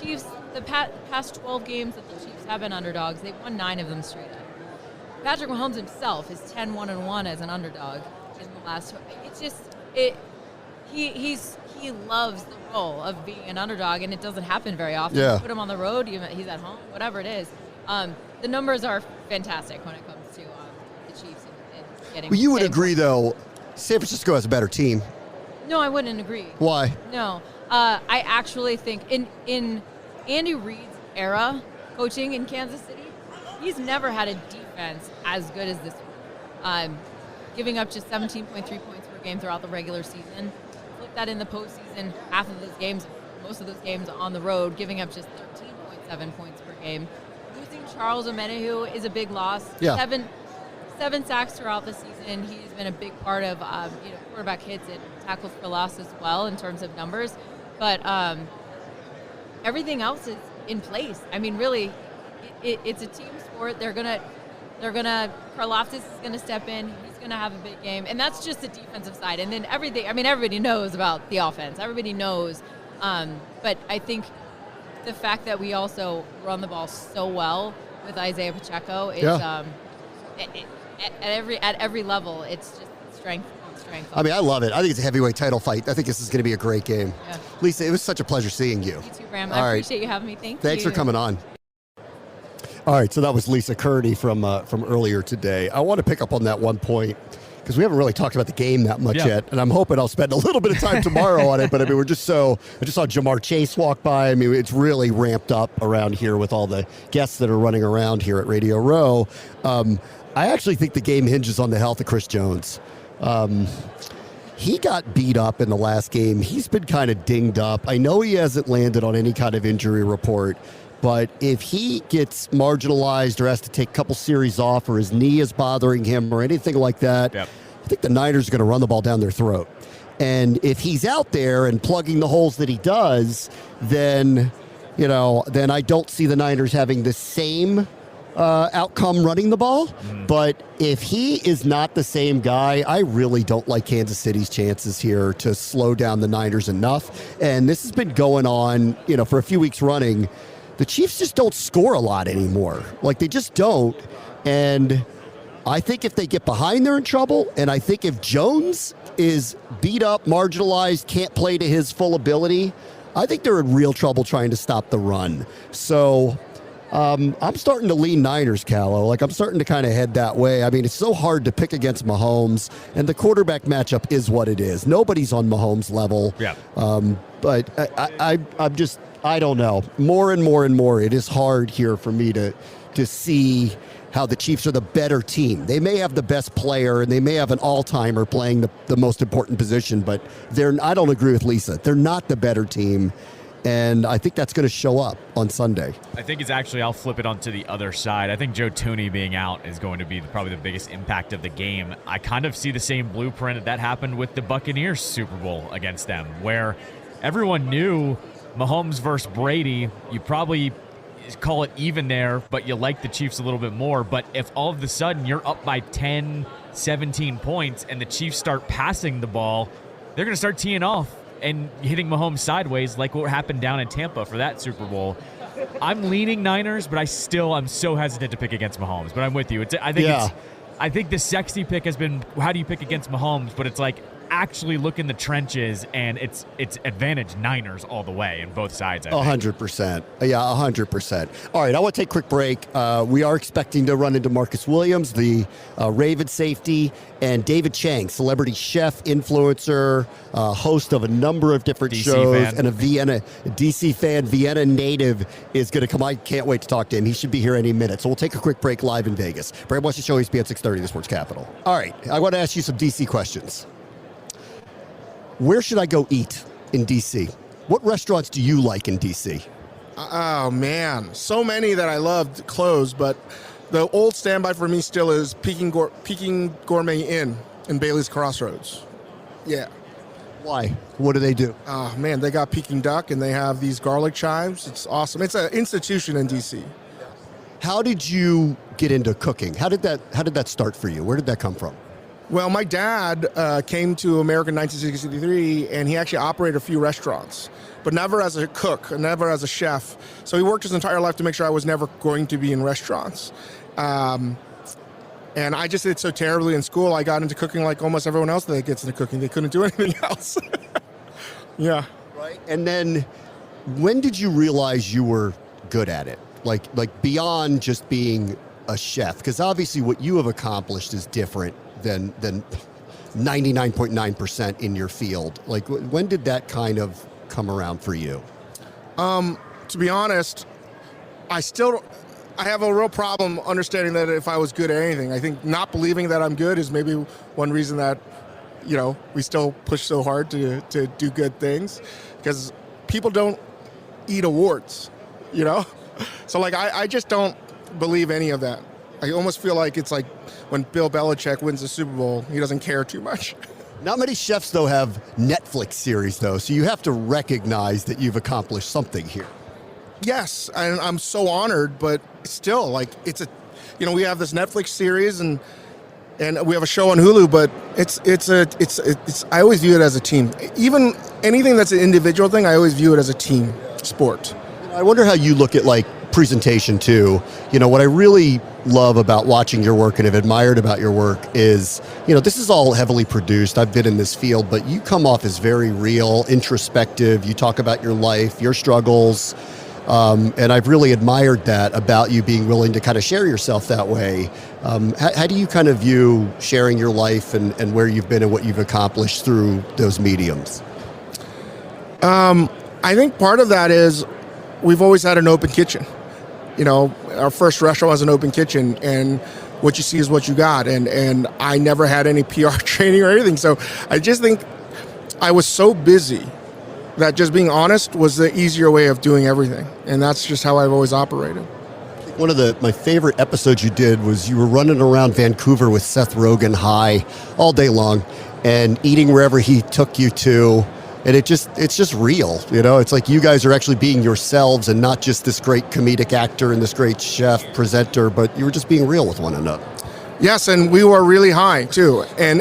Chiefs, the past 12 games that the Chiefs have been underdogs, they've won 9 of them straight up. Patrick Mahomes himself is 10-1-1 as an underdog in the last. It's just he loves the role of being an underdog, and it doesn't happen very often. Yeah. You put him on the road, he's at home, whatever it is. The numbers are fantastic when it comes to the Chiefs and getting. Well, you would agree though, San Francisco has a better team. No, I wouldn't agree. Why? No, I actually think in Andy Reid's era coaching in Kansas City, he's never had a defense as good as this one. Giving up just 17.3 points per game throughout the regular season. Flip that in the postseason, half of those games, most of those games on the road, giving up just 13.7 points per game. Losing Charles Omenihu is a big loss. Yeah. 7 sacks throughout the season. He's been a big part of quarterback hits and tackles for loss as well in terms of numbers. But everything else is in place. I mean, really, it's a team sport. Karlaftis is gonna step in. He's gonna have a big game, and that's just the defensive side. And then everything. I mean, everybody knows about the offense. Everybody knows. But I think the fact that we also run the ball so well with Isaiah Pacheco is at every level. It's just strength on strength. I mean, I love it. I think it's a heavyweight title fight. I think this is going to be a great game. Yeah. Lisa, it was such a pleasure seeing you. You too, Bram. I appreciate you having me. Thanks for coming on. All right, so that was Lisa Kerney from earlier today. I want to pick up on that one point because we haven't really talked about the game that much yet, and I'm hoping I'll spend a little bit of time tomorrow on it. But I mean, I just saw Jamar Chase walk by. I mean, it's really ramped up around here with all the guests that are running around here at Radio Row. I actually think the game hinges on the health of Chris Jones. He got beat up in the last game. He's been kind of dinged up. I know he hasn't landed on any kind of injury report. But if he gets marginalized or has to take a couple series off or his knee is bothering him or anything like that, I think the Niners are going to run the ball down their throat. And if he's out there and plugging the holes that he does, then I don't see the Niners having the same outcome running the ball. But if he is not the same guy, I really don't like Kansas City's chances here to slow down the Niners enough. And this has been going on, for a few weeks running. The Chiefs just don't score a lot anymore. Like, they just don't. And I think if they get behind, they're in trouble. And I think if Jones is beat up, marginalized, can't play to his full ability, I think they're in real trouble trying to stop the run. So I'm starting to lean Niners, Callow. Like, I'm starting to kind of head that way. I mean, it's so hard to pick against Mahomes. And the quarterback matchup is what it is. Nobody's on Mahomes' level. Yeah. But I'm just... I don't know. More and more and more, it is hard here for me to see how the Chiefs are the better team. They may have the best player, and they may have an all-timer playing the most important position, but I don't agree with Lisa. They're not the better team, And I think that's going to show up on Sunday. I think it's actually, I'll flip it onto the other side. I think Joe Tooney being out is going to be probably the biggest impact of the game. I kind of see the same blueprint that happened with the Buccaneers Super Bowl against them, where everyone knew Mahomes versus Brady, you probably call it even there, but you like the Chiefs a little bit more. But if all of a sudden you're up by 10, 17 points and the Chiefs start passing the ball, they're going to start teeing off and hitting Mahomes sideways like what happened down in Tampa for that Super Bowl. I'm leaning Niners, but I'm so hesitant to pick against Mahomes. But I'm with you. I think the sexy pick has been, how do you pick against Mahomes? But it's like, actually look in the trenches, and it's advantage Niners all the way in both sides. 100%. Yeah, 100%. All right, I want to take a quick break. We are expecting to run into Marcus Williams, the Raven safety, and David Chang, celebrity chef, influencer, host of a number of different DC shows, fan. and a DC fan, Vienna native, is going to come. I can't wait to talk to him. He should be here any minute. So we'll take a quick break live in Vegas. Bram watch the show, ESPN 630, the Sports Capital. All right, I want to ask you some DC questions. Where should I go eat in D.C.? What restaurants do you like in D.C.? Oh, man. So many that I loved closed, but the old standby for me still is Peking Gourmet Inn in Bailey's Crossroads. Yeah. Why? What do they do? Oh, man, they got Peking duck, and they have these garlic chives. It's awesome. It's an institution in D.C. How did you get into cooking? How did that start for you? Where did that come from? Well, my dad came to America in 1963, and he actually operated a few restaurants, but never as a cook, never as a chef. So he worked his entire life to make sure I was never going to be in restaurants. And I just did so terribly in school. I got into cooking like almost everyone else that gets into cooking. They couldn't do anything else. Yeah. Right. And then when did you realize you were good at it? Like beyond just being a chef? Because obviously what you have accomplished is different than 99.9% in your field. Like, when did that kind of come around for you? To be honest, I have a real problem understanding that if I was good at anything. I think not believing that I'm good is maybe one reason that, we still push so hard to do good things, because people don't eat awards, So I just don't believe any of that. I almost feel like it's like when Bill Belichick wins the Super Bowl, he doesn't care too much. Not many chefs, though, have Netflix series, though, so you have to recognize that you've accomplished something here. Yes, and I'm so honored, but still, like, it's we have this Netflix series and we have a show on Hulu, but it's I always view it as a team. Even anything that's an individual thing, I always view it as a team sport. I wonder how you look at, like, presentation too. What I really love about watching your work and have admired about your work is, this is all heavily produced. I've been in this field, but you come off as very real, introspective. You talk about your life, your struggles, and I've really admired that about you, being willing to kind of share yourself that way. How do you kind of view sharing your life and where you've been and what you've accomplished through those mediums? I think part of that is we've always had an open kitchen. Our first restaurant was an open kitchen, and what you see is what you got. And I never had any PR training or anything. So I just think I was so busy that just being honest was the easier way of doing everything. And that's just how I've always operated. One of my favorite episodes you did was you were running around Vancouver with Seth Rogen high all day long and eating wherever he took you to. And it's just real, It's like you guys are actually being yourselves and not just this great comedic actor and this great chef presenter, but you were just being real with one another. Yes, and we were really high too, and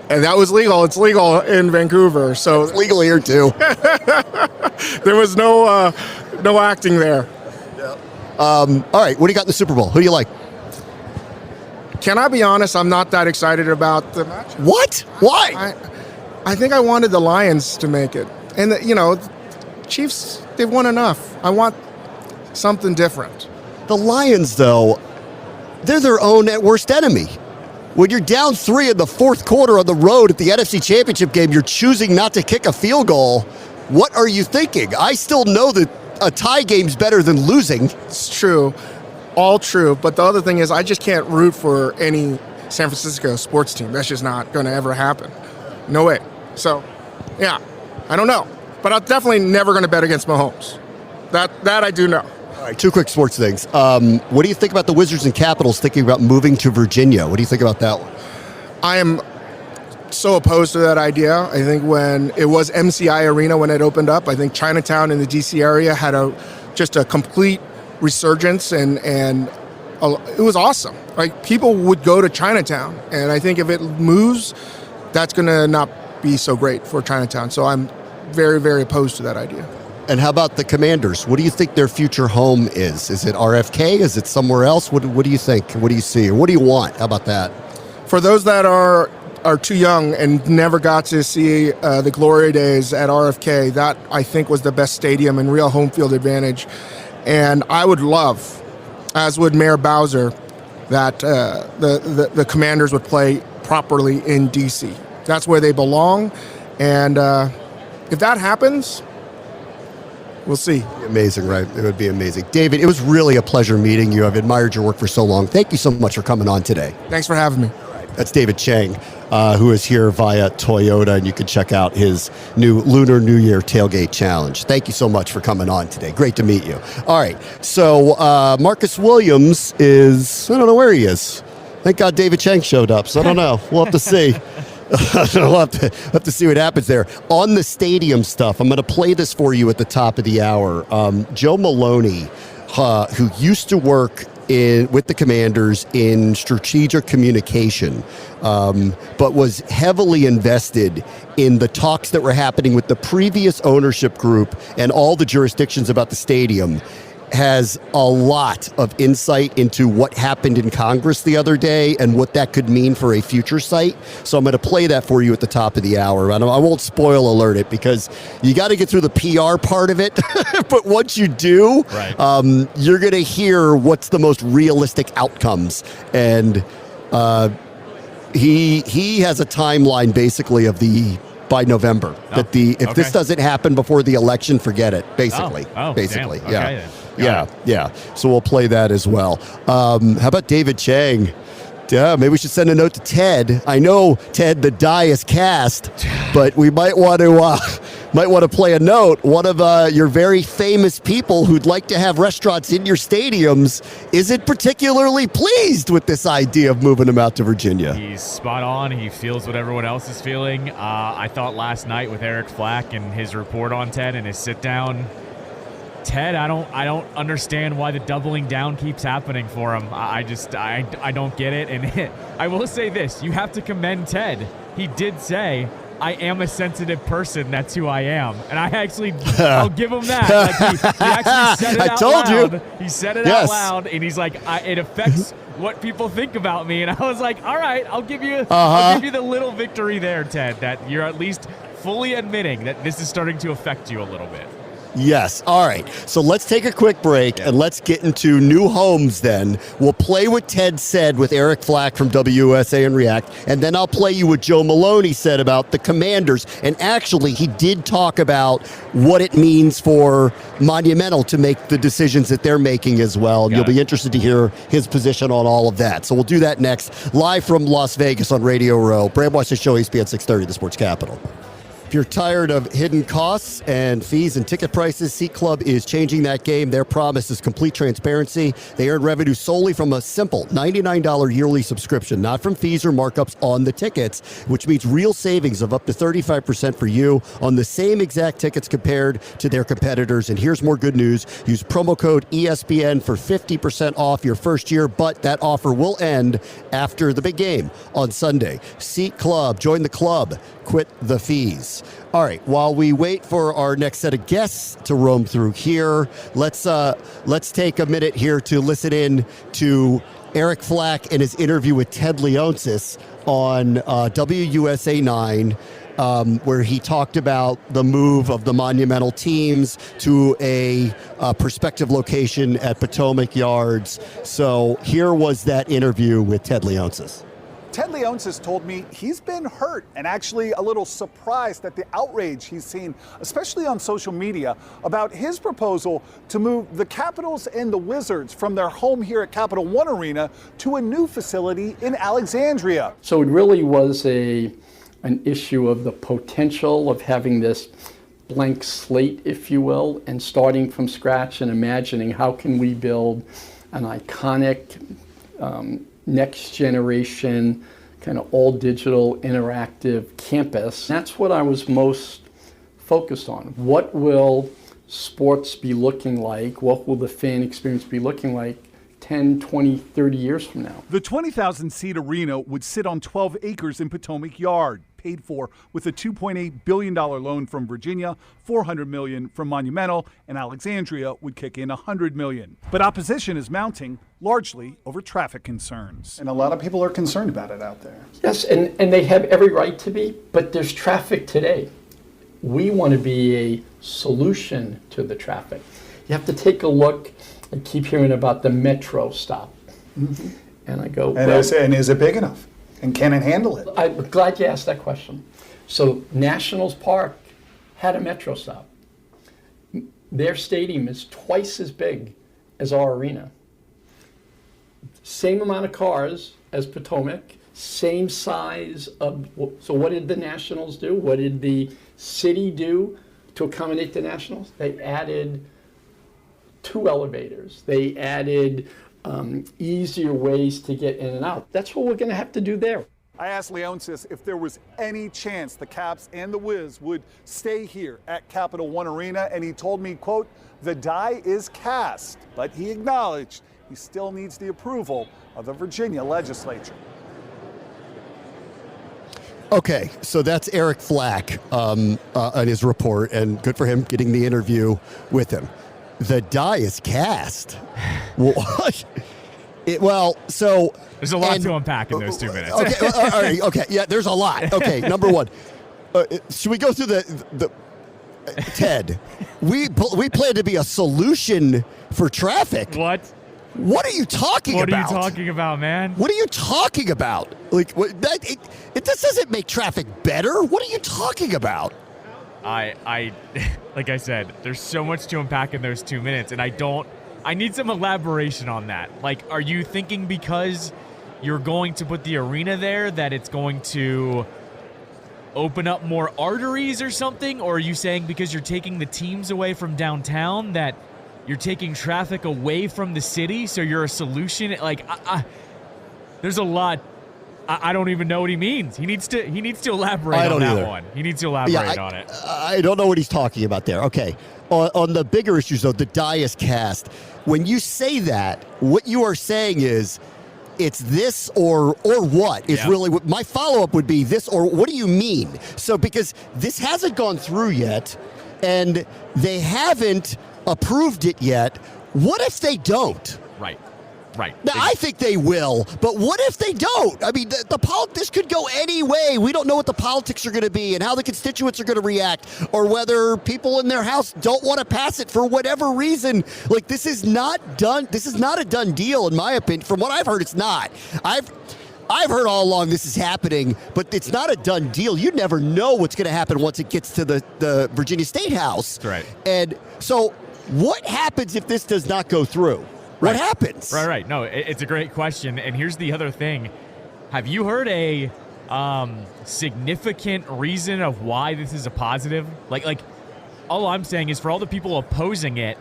that was legal. It's legal in Vancouver, so it's legal here too. There was no acting there. Yeah. All right, what do you got in the Super Bowl? Who do you like? Can I be honest? I'm not that excited about the match. What? Why? I think I wanted the Lions to make it. And, Chiefs, they've won enough. I want something different. The Lions, though, they're their own worst enemy. When you're down 3 in the fourth quarter on the road at the NFC Championship game, you're choosing not to kick a field goal. What are you thinking? I still know that a tie game's better than losing. It's true. All true. But the other thing is I just can't root for any San Francisco sports team. That's just not going to ever happen. No way. So, yeah, I don't know. but I'm definitely never going to bet against Mahomes. That I do know. All right, two quick sports things. What do you think about the Wizards and Capitals thinking about moving to Virginia? What do you think about that one? I am so opposed to that idea. I think when it was MCI Arena when it opened up, I think Chinatown in the DC area had just a complete resurgence, and it was awesome. Like, people would go to Chinatown, and I think if it moves, that's going to not be so great for Chinatown. So I'm very, very opposed to that idea. And how about the Commanders? What do you think their future home is? Is it RFK? Is it somewhere else? What do you think? What do you see? Or what do you want? How about that? For those that are too young and never got to see the glory days at RFK, that I think was the best stadium and real home field advantage. And I would love, as would Mayor Bowser, that the Commanders would play properly in D.C. That's where they belong. And if that happens, we'll see. Amazing, right? It would be amazing. David, it was really a pleasure meeting you. I've admired your work for so long. Thank you so much for coming on today. Thanks for having me. That's David Chang, who is here via Toyota, and you can check out his new Lunar New Year Tailgate Challenge. Thank you so much for coming on today. Great to meet you. All right, so Marcus Williams is, I don't know where he is. Thank God David Chang showed up, so I don't know. We'll have to see. We'll have to see what happens there. On the stadium stuff, I'm going to play this for you at the top of the hour. Joe Maloney, who used to work with the Commanders in strategic communication, but was heavily invested in the talks that were happening with the previous ownership group and all the jurisdictions about the stadium, has a lot of insight into what happened in Congress the other day and what that could mean for a future site. So I'm going to play that for you at the top of the hour. I won't spoil alert it because you got to get through the PR part of it. But once you do, right, you're going to hear what's the most realistic outcomes. And he has a timeline basically of by November. If this doesn't happen before the election, forget it. Basically, basically, damn. yeah. Okay, then. Yeah. So we'll play that as well. How about David Chang? Yeah, maybe we should send a note to Ted. I know, Ted, the die is cast, but we might want to play a note. One of your very famous people who'd like to have restaurants in your stadiums isn't particularly pleased with this idea of moving them out to Virginia. He's spot on. He feels what everyone else is feeling. I thought last night with Eric Flack and his report on Ted and his sit down, Ted, I don't understand why the doubling down keeps happening for him. I don't get it. And I will say this, you have to commend Ted. He did say, I am a sensitive person. That's who I am. And I'll give him that. Like he actually said it out loud. You. He said it out loud, and he's like, it affects what people think about me. And I was like, all right, I'll give you the little victory there, Ted, that you're at least fully admitting that this is starting to affect you a little bit. Yes. All right. So let's take a quick break and let's get into new homes then. We'll play what Ted said with Eric Flack from WUSA and React, and then I'll play you what Joe Maloney said about the Commanders. And actually, he did talk about what it means for Monumental to make the decisions that they're making as well. And you'll be interested to hear his position on all of that. So we'll do that next, live from Las Vegas on Radio Row. Bram Weinstein Show, ESPN 630, the Sports Capital. If you're tired of hidden costs and fees and ticket prices, Seat Club is changing that game. Their promise is complete transparency. They earn revenue solely from a simple $99 yearly subscription, not from fees or markups on the tickets, which means real savings of up to 35% for you on the same exact tickets compared to their competitors. And here's more good news. Use promo code ESPN for 50% off your first year, but that offer will end after the big game on Sunday. Seat Club. Join the club. Quit the fees. All right, while we wait for our next set of guests to roam through here, let's take a minute here to listen in to Eric Flack and his interview with Ted Leonsis on WUSA 9, where he talked about the move of the Monumental teams to a prospective location at Potomac Yards. So here was that interview with Ted Leonsis. Ted Leonsis told me he's been hurt and actually a little surprised at the outrage he's seen, especially on social media, about his proposal to move the Capitals and the Wizards from their home here at Capital One Arena to a new facility in Alexandria. So it really was an issue of the potential of having this blank slate, if you will, and starting from scratch and imagining how can we build an iconic next generation kind of all digital interactive campus. That's what I was most focused on. What will sports be looking like? What will the fan experience be looking like 10, 20, 30 years from now? The 20,000-seat arena would sit on 12 acres in Potomac Yard, paid for with a $2.8 billion loan from Virginia, $400 million from Monumental, and Alexandria would kick in $100 million. But opposition is mounting, largely over traffic concerns. And a lot of people are concerned about it out there. Yes, and they have every right to be, but there's traffic today. We want to be a solution to the traffic. You have to take a look. I keep hearing about the metro stop. Mm-hmm. And I go, and is it big enough? And can it handle it? I'm glad you asked that question. So Nationals Park had a metro stop. Their stadium is twice as big as our arena. Same amount of cars as Potomac, same size of, so what did the Nationals do? What did the city do to accommodate the Nationals? They added 2 elevators. They added easier ways to get in and out. That's what we're going to have to do there. I asked Leonsis if there was any chance the Caps and the Wiz would stay here at Capital One Arena, and he told me, quote, the die is cast, but he acknowledged he still needs the approval of the Virginia legislature. Okay, so that's Eric Flack on his report, and good for him getting the interview with him. The die is cast. So there's a lot to unpack in those 2 minutes. Okay, all right, okay, yeah, there's a lot. Okay, number one, should we go through the Ted? We plan to be a solution for traffic. What? What are you talking about? What are you talking about, man? What are you talking about? Like, this doesn't make traffic better. What are you talking about? I like I said, there's so much to unpack in those 2 minutes, and I need some elaboration on that. Like, are you thinking because you're going to put the arena there that it's going to open up more arteries or something? Or are you saying because you're taking the teams away from downtown that you're taking traffic away from the city, so you're a solution? Like, there's a lot. I don't even know what he means. He needs to elaborate on that one. He needs to elaborate on it. I don't know what he's talking about there. Okay. On the bigger issues, though, the die is cast. When you say that, what you are saying is it's this or what is really what my follow-up would be. This or what do you mean? So because this hasn't gone through yet and they haven't approved it yet, what if they don't? Right. Now, I think they will, but what if they don't? I mean, this could go any way. We don't know what the politics are going to be and how the constituents are going to react, or whether people in their house don't want to pass it for whatever reason. Like, this is not done. This is not a done deal, in my opinion. From what I've heard, it's not. I've heard all along this is happening, but it's not a done deal. You never know what's going to happen once it gets to the Virginia State House. That's right. And so what happens if this does not go through? What happens? Right. No, it's a great question. And here's the other thing. Have you heard a significant reason of why this is a positive? Like, all I'm saying is for all the people opposing it,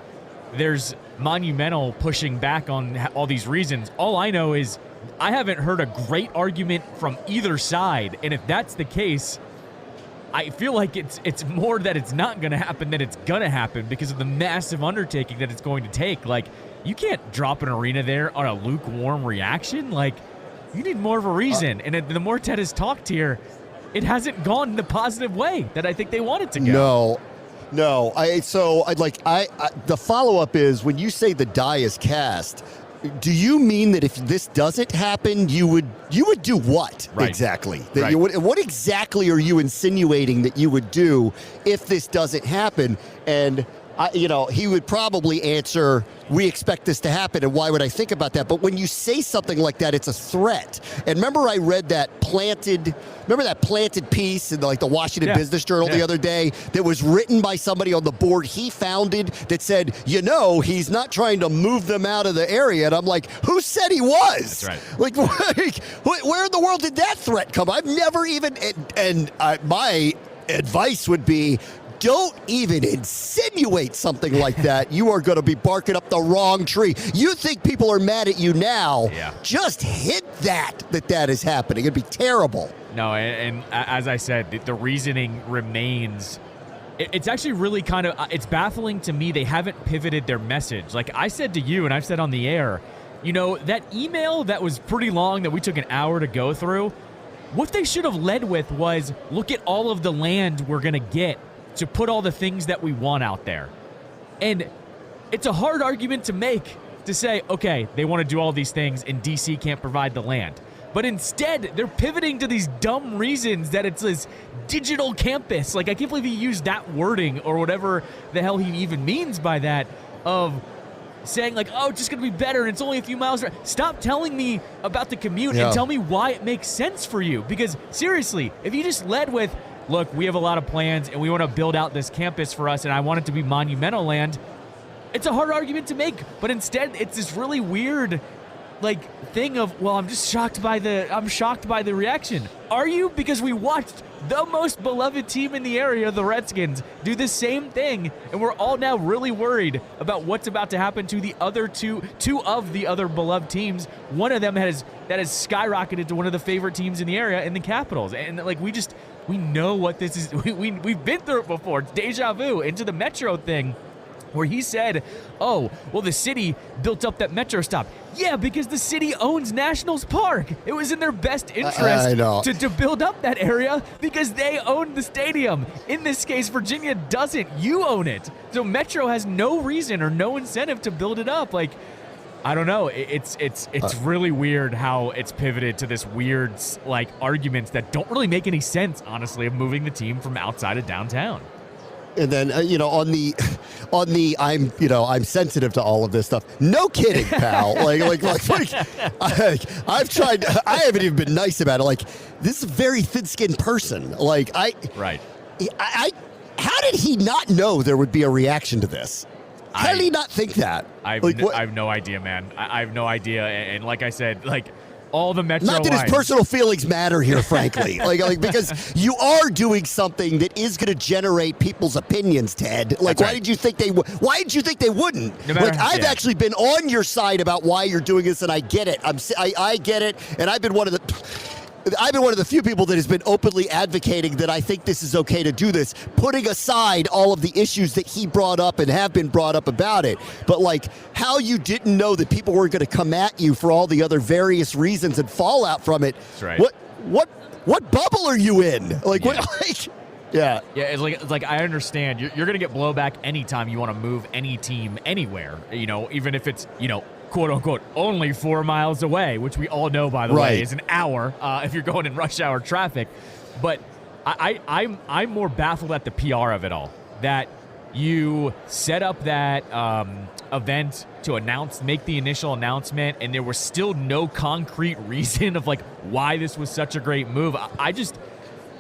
there's Monumental pushing back on all these reasons. All I know is I haven't heard a great argument from either side. And if that's the case, I feel like it's more that it's not going to happen than it's going to happen because of the massive undertaking that it's going to take. Like, you can't drop an arena there on a lukewarm reaction. Like, you need more of a reason. And the more Ted has talked here, it hasn't gone in the positive way that I think they want it to go. No. The follow-up is, when you say the die is cast, do you mean that if this doesn't happen, you would do what exactly? What exactly are you insinuating that you would do if this doesn't happen? And he would probably answer, we expect this to happen, and why would I think about that? But when you say something like that, it's a threat. And remember I read that planted piece in the Washington Business Journal the other day that was written by somebody on the board he founded that said, he's not trying to move them out of the area. And I'm like, who said he was? That's right. Like, where in the world did that threat come? I've never even, my advice would be, don't even insinuate something like that, you are going to be barking up the wrong tree. You think people are mad at you now? Yeah. Just hint that is happening. It'd be terrible. No, and as I said, the reasoning remains. It's actually really kind of, it's baffling to me they haven't pivoted their message. Like I said to you, and I've said on the air, that email that was pretty long that we took an hour to go through, what they should have led with was, look at all of the land we're going to get to put all the things that we want out there. And it's a hard argument to make to say, okay, they want to do all these things and DC can't provide the land. But instead, they're pivoting to these dumb reasons that it's this digital campus. Like, I can't believe he used that wording or whatever the hell he even means by that, of saying, like, oh, it's just going to be better and it's only a few miles. Stop telling me about the commute and tell me why it makes sense for you. Because, seriously, if you just led with, look, we have a lot of plans and we want to build out this campus for us and I want it to be monumental land, it's a hard argument to make. But instead, it's this really weird thing of, well, I'm shocked by the reaction. Are you? Because we watched the most beloved team in the area, the Redskins, do the same thing, and we're all now really worried about what's about to happen to the other two of the other beloved teams. One of them has skyrocketed to one of the favorite teams in the area, in the Capitals. And we know what this is. We've been through it before. It's deja vu into the Metro thing, where he said, oh, well, the city built up that Metro stop. Yeah, because the city owns Nationals Park. It was in their best interest to build up that area because they own the stadium. In this case, Virginia doesn't. You own it. So Metro has no reason or no incentive to build it up. I don't know. It's really weird how it's pivoted to this weird, arguments that don't really make any sense, honestly, of moving the team from outside of downtown. And then, on the I'm sensitive to all of this stuff. No kidding, pal. I've tried. I haven't even been nice about it. This is a very thin-skinned person. Right. How did he not know there would be a reaction to this? How did he not think that? I have no idea, man. I have no idea. And like I said, all the Metro Not that lines. his personal feelings matter here, frankly. Because you are doing something that is going to generate people's opinions, Ted. Why did you think they wouldn't? I've actually been on your side about why you're doing this, and I get it. I get it, and I've been one of the few people that has been openly advocating that I think this is okay to do this, putting aside all of the issues that he brought up and have been brought up about it. But how you didn't know that people were going to come at you for all the other various reasons and fallout from it. That's right. What bubble are you in? Yeah. Yeah, it's like I understand. You're going to get blowback anytime you want to move any team anywhere, even if it's, quote unquote, only 4 miles away, which we all know, by the way, is an hour if you're going in rush hour traffic. But I'm more baffled at the PR of it all. That you set up that event to make the initial announcement, and there was still no concrete reason of why this was such a great move.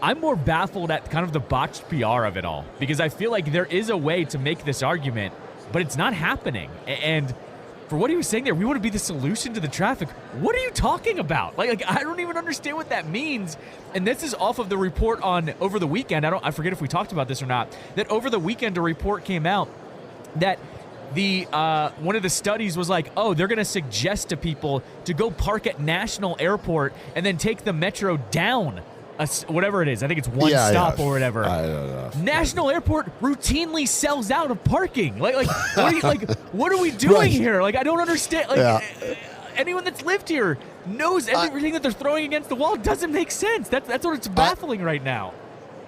I'm more baffled at kind of the botched PR of it all, because I feel like there is a way to make this argument, but it's not happening. And for what he was saying there, we want to be the solution to the traffic. What are you talking about? I don't even understand what that means. And this is off of the report on over the weekend. I forget if we talked about this or not. That over the weekend, a report came out that the one of the studies was they're going to suggest to people to go park at National Airport and then take the Metro down. Whatever it is, I think it's one stop or whatever. I don't know. National Airport routinely sells out of parking. What are we doing here? I don't understand. Anyone that's lived here knows everything that they're throwing against the wall doesn't make sense. That's what it's baffling right now.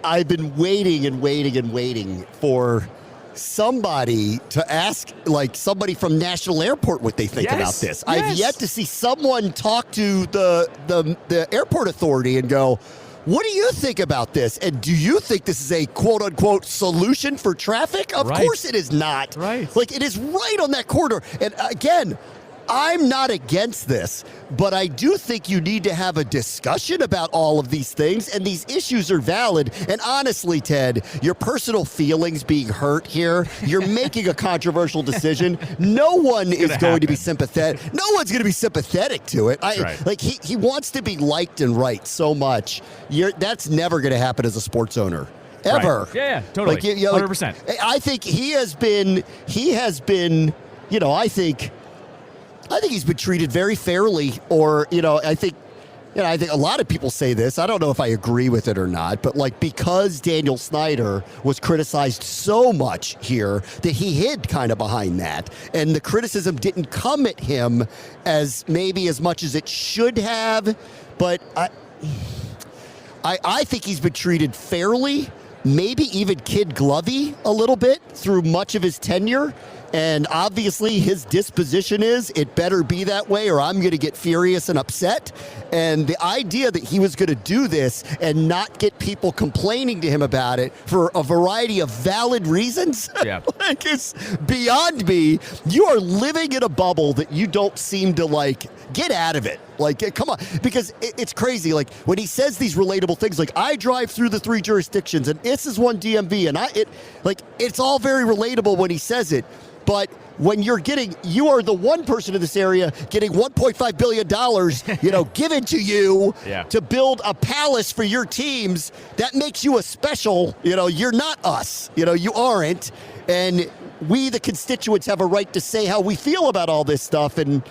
I've been waiting and waiting and waiting for somebody to ask, somebody from National Airport, what they think about this. I've yet to see someone talk to the airport authority and go, what do you think about this? And do you think this is a quote-unquote solution for traffic? Of course it is not. Right. It is right on that corridor. And again, I'm not against this, but I do think you need to have a discussion about all of these things, and these issues are valid. And honestly, Ted, your personal feelings being hurt here, you're making a controversial decision. No one is going to be sympathetic. No one's going to be sympathetic to it. He wants to be liked and right so much. That's never going to happen as a sports owner. ever. Right. Yeah, totally. 100%. I think he has been, I think he's been treated very fairly, or, I think a lot of people say this. I don't know if I agree with it or not, but because Daniel Snyder was criticized so much here that he hid kind of behind that, and the criticism didn't come at him as much as it should have. But I think he's been treated fairly, maybe even kid glovey a little bit through much of his tenure. And obviously his disposition is, it better be that way or I'm going to get furious and upset. And the idea that he was going to do this and not get people complaining to him about it for a variety of valid reasons, is beyond me. You are living in a bubble that you don't seem to get out of it. Come on, because it's crazy. When he says these relatable things, I drive through the 3 jurisdictions and this is one DMV, and it's all very relatable when he says it. But when you are the one person in this area getting $1.5 billion, given to you to build a palace for your teams, that makes you a special, you're not us, you aren't. And we, the constituents, have a right to say how we feel about all this stuff. And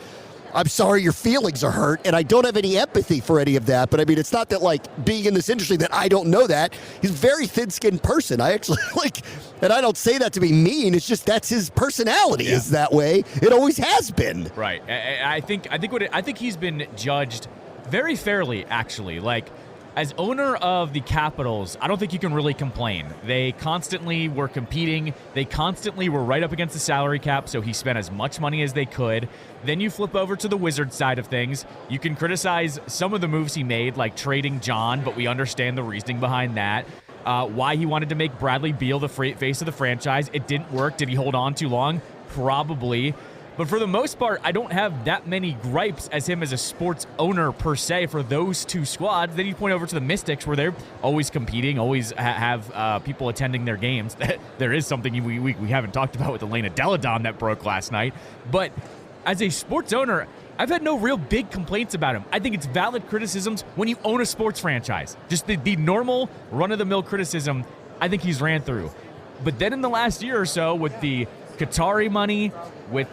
I'm sorry your feelings are hurt, and I don't have any empathy for any of that. But I mean, it's not that being in this industry that I don't know that. He's a very thin-skinned person. I actually and I don't say that to be mean. It's just that's his personality is that way. It always has been. Right. I think he's been judged very fairly, actually. As owner of the Capitals, I don't think you can really complain. They constantly were competing. They constantly were right up against the salary cap, so he spent as much money as they could. Then you flip over to the Wizards side of things. You can criticize some of the moves he made, like trading John, but we understand the reasoning behind that. Why he wanted to make Bradley Beal the face of the franchise. It didn't work. Did he hold on too long? Probably. But for the most part, I don't have that many gripes as him as a sports owner per se for those two squads. Then you point over to the Mystics, where they're always competing, always have people attending their games. There is something we haven't talked about with Elena Deladon that broke last night. But as a sports owner, I've had no real big complaints about him. I think it's valid criticisms when you own a sports franchise. Just the normal run-of-the-mill criticism, I think he's ran through. But then in the last year or so, with the Qatari money, with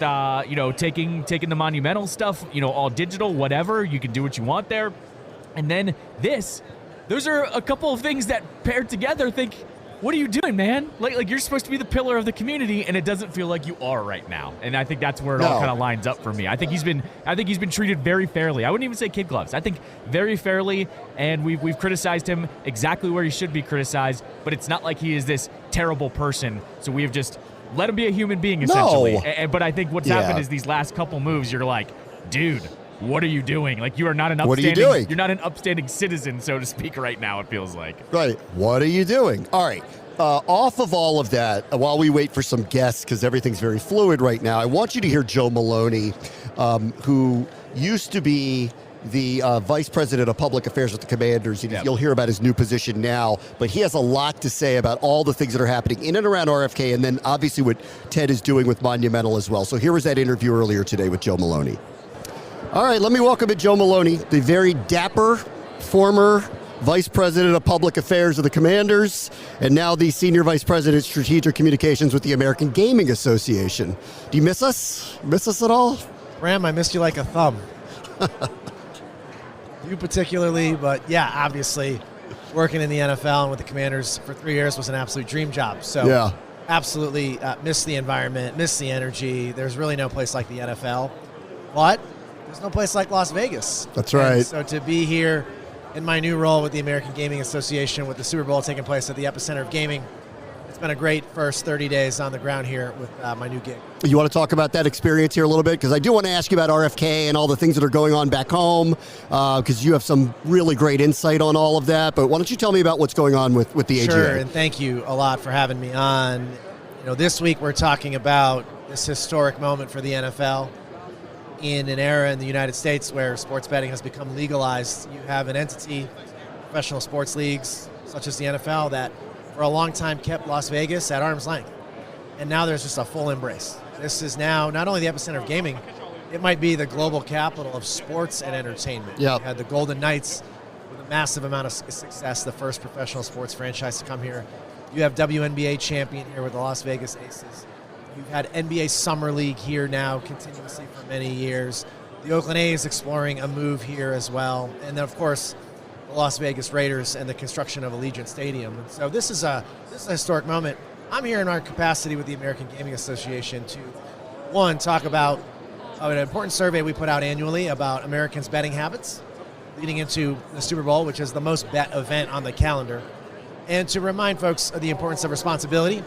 taking the Monumental stuff, all digital, whatever, you can do what you want there. And then those are a couple of things that paired together think, what are you doing, man? Like you're supposed to be the pillar of the community, and it doesn't feel like you are right now. And I think that's where it all kind of lines up for me. I think he's been treated very fairly. I wouldn't even say kid gloves. I think very fairly, and we've criticized him exactly where he should be criticized, but it's not like he is this terrible person. So we have just let him be a human being, essentially. No. But I think what's happened is these last couple moves, you're like, dude, what are you doing? You are not an upstanding. What are you doing? You're not an upstanding citizen, so to speak, right now, it feels like. Right. What are you doing? All right. Off of all of that, while we wait for some guests, because everything's very fluid right now, I want you to hear Joe Maloney, who used to be the Vice President of Public Affairs with the Commanders. You'll hear about his new position now, but he has a lot to say about all the things that are happening in and around RFK, and then obviously what Ted is doing with Monumental as well. So here was that interview earlier today with Joe Maloney. All right, let me welcome in Joe Maloney, the very dapper former Vice President of Public Affairs of the Commanders, and now the Senior Vice President of Strategic Communications with the American Gaming Association. Do you miss us? Miss us at all? Bram, I missed you like a thumb. You particularly, but yeah, obviously working in the NFL and with the Commanders for 3 years was an absolute dream job. So absolutely miss the environment, miss the energy. There's really no place like the NFL, but there's no place like Las Vegas. That's right. And so to be here in my new role with the American Gaming Association, with the Super Bowl taking place at the epicenter of gaming, it's been a great first 30 days on the ground here with my new gig. You want to talk about that experience here a little bit? Because I do want to ask you about RFK and all the things that are going on back home, because you have some really great insight on all of that. But why don't you tell me about what's going on with the AGA? Sure, and thank you a lot for having me on. This week we're talking about this historic moment for the NFL. In an era in the United States where sports betting has become legalized, you have an entity, professional sports leagues, such as the NFL, that for a long time kept Las Vegas at arm's length. And now there's just a full embrace. This is now not only the epicenter of gaming, it might be the global capital of sports and entertainment. Yep. You had the Golden Knights with a massive amount of success, the first professional sports franchise to come here. You have WNBA champion here with the Las Vegas Aces. You've had NBA Summer League here now continuously for many years. The Oakland A's exploring a move here as well. And then, of course, the Las Vegas Raiders and the construction of Allegiant Stadium. And so this is a historic moment. I'm here in our capacity with the American Gaming Association to, one, talk about an important survey we put out annually about Americans' betting habits leading into the Super Bowl, which is the most bet event on the calendar, and to remind folks of the importance of responsibility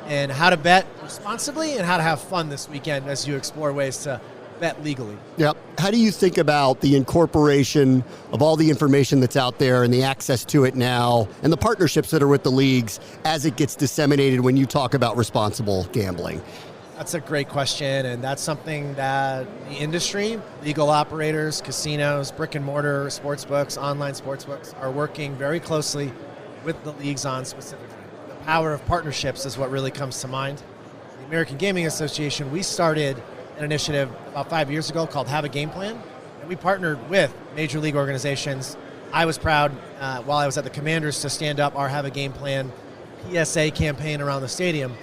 and how to bet responsibly and how to have fun this weekend as you explore ways to bet legally. Yep. How do you think about the incorporation of all the information that's out there and the access to it now and the partnerships that are with the leagues as it gets disseminated when you talk about responsible gambling? That's a great question, and that's something that the industry, legal operators, casinos, brick and mortar sportsbooks, online sportsbooks are working very closely with the leagues on specifically. The power of partnerships is what really comes to mind. The American Gaming Association, we started an initiative about 5 years ago called Have a Game Plan, and we partnered with major league organizations. I was proud while I was at the Commanders to stand up our Have a Game Plan PSA campaign around the stadium,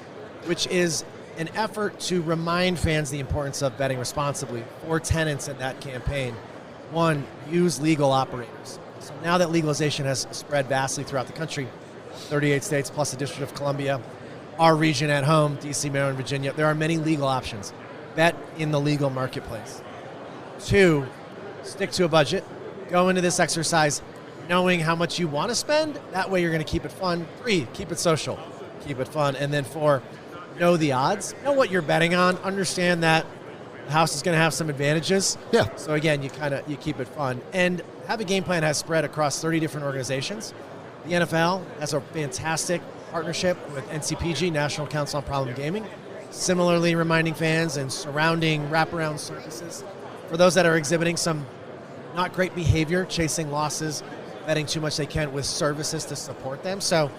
which is an effort to remind fans the importance of betting responsibly. 4 tenets in that campaign. One, use legal operators. So now that legalization has spread vastly throughout the country, 38 states plus the District of Columbia, our region at home, DC, Maryland, Virginia, there are many legal options. Bet in the legal marketplace. 2, stick to a budget. Go into this exercise knowing how much you want to spend. That way you're going to keep it fun. 3, keep it social. Keep it fun. And then 4, know the odds. Know what you're betting on. Understand that the house is going to have some advantages. Yeah. So again, you keep it fun. And Have a Game Plan has spread across 30 different organizations. The NFL has a fantastic partnership with NCPG, National Council on Problem Gaming. Similarly, reminding fans and surrounding wraparound services for those that are exhibiting some not great behavior, chasing losses, betting too much they can with services to support them. So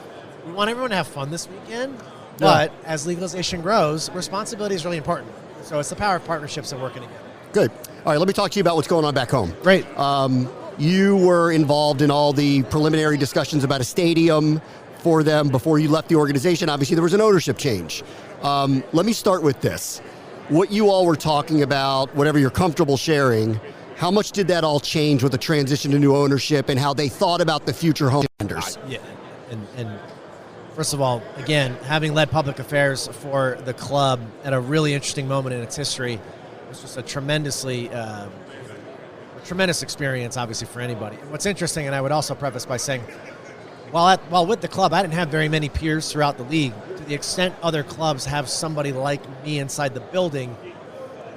we want everyone to have fun this weekend. But as legalization grows, responsibility is really important. So it's the power of partnerships and working together. Good. All right, let me talk to you about what's going on back home. Great. You were involved in all the preliminary discussions about a stadium for them before you left the organization. Obviously, there was an ownership change. Let me start with this. What you all were talking about, whatever you're comfortable sharing, how much did that all change with the transition to new ownership and how they thought about the future home vendors? Yeah, and first of all, again, having led public affairs for the club at a really interesting moment in its history, was just a tremendous experience, obviously, for anybody. And what's interesting, and I would also preface by saying, while with the club, I didn't have very many peers throughout the league. To the extent other clubs have somebody like me inside the building,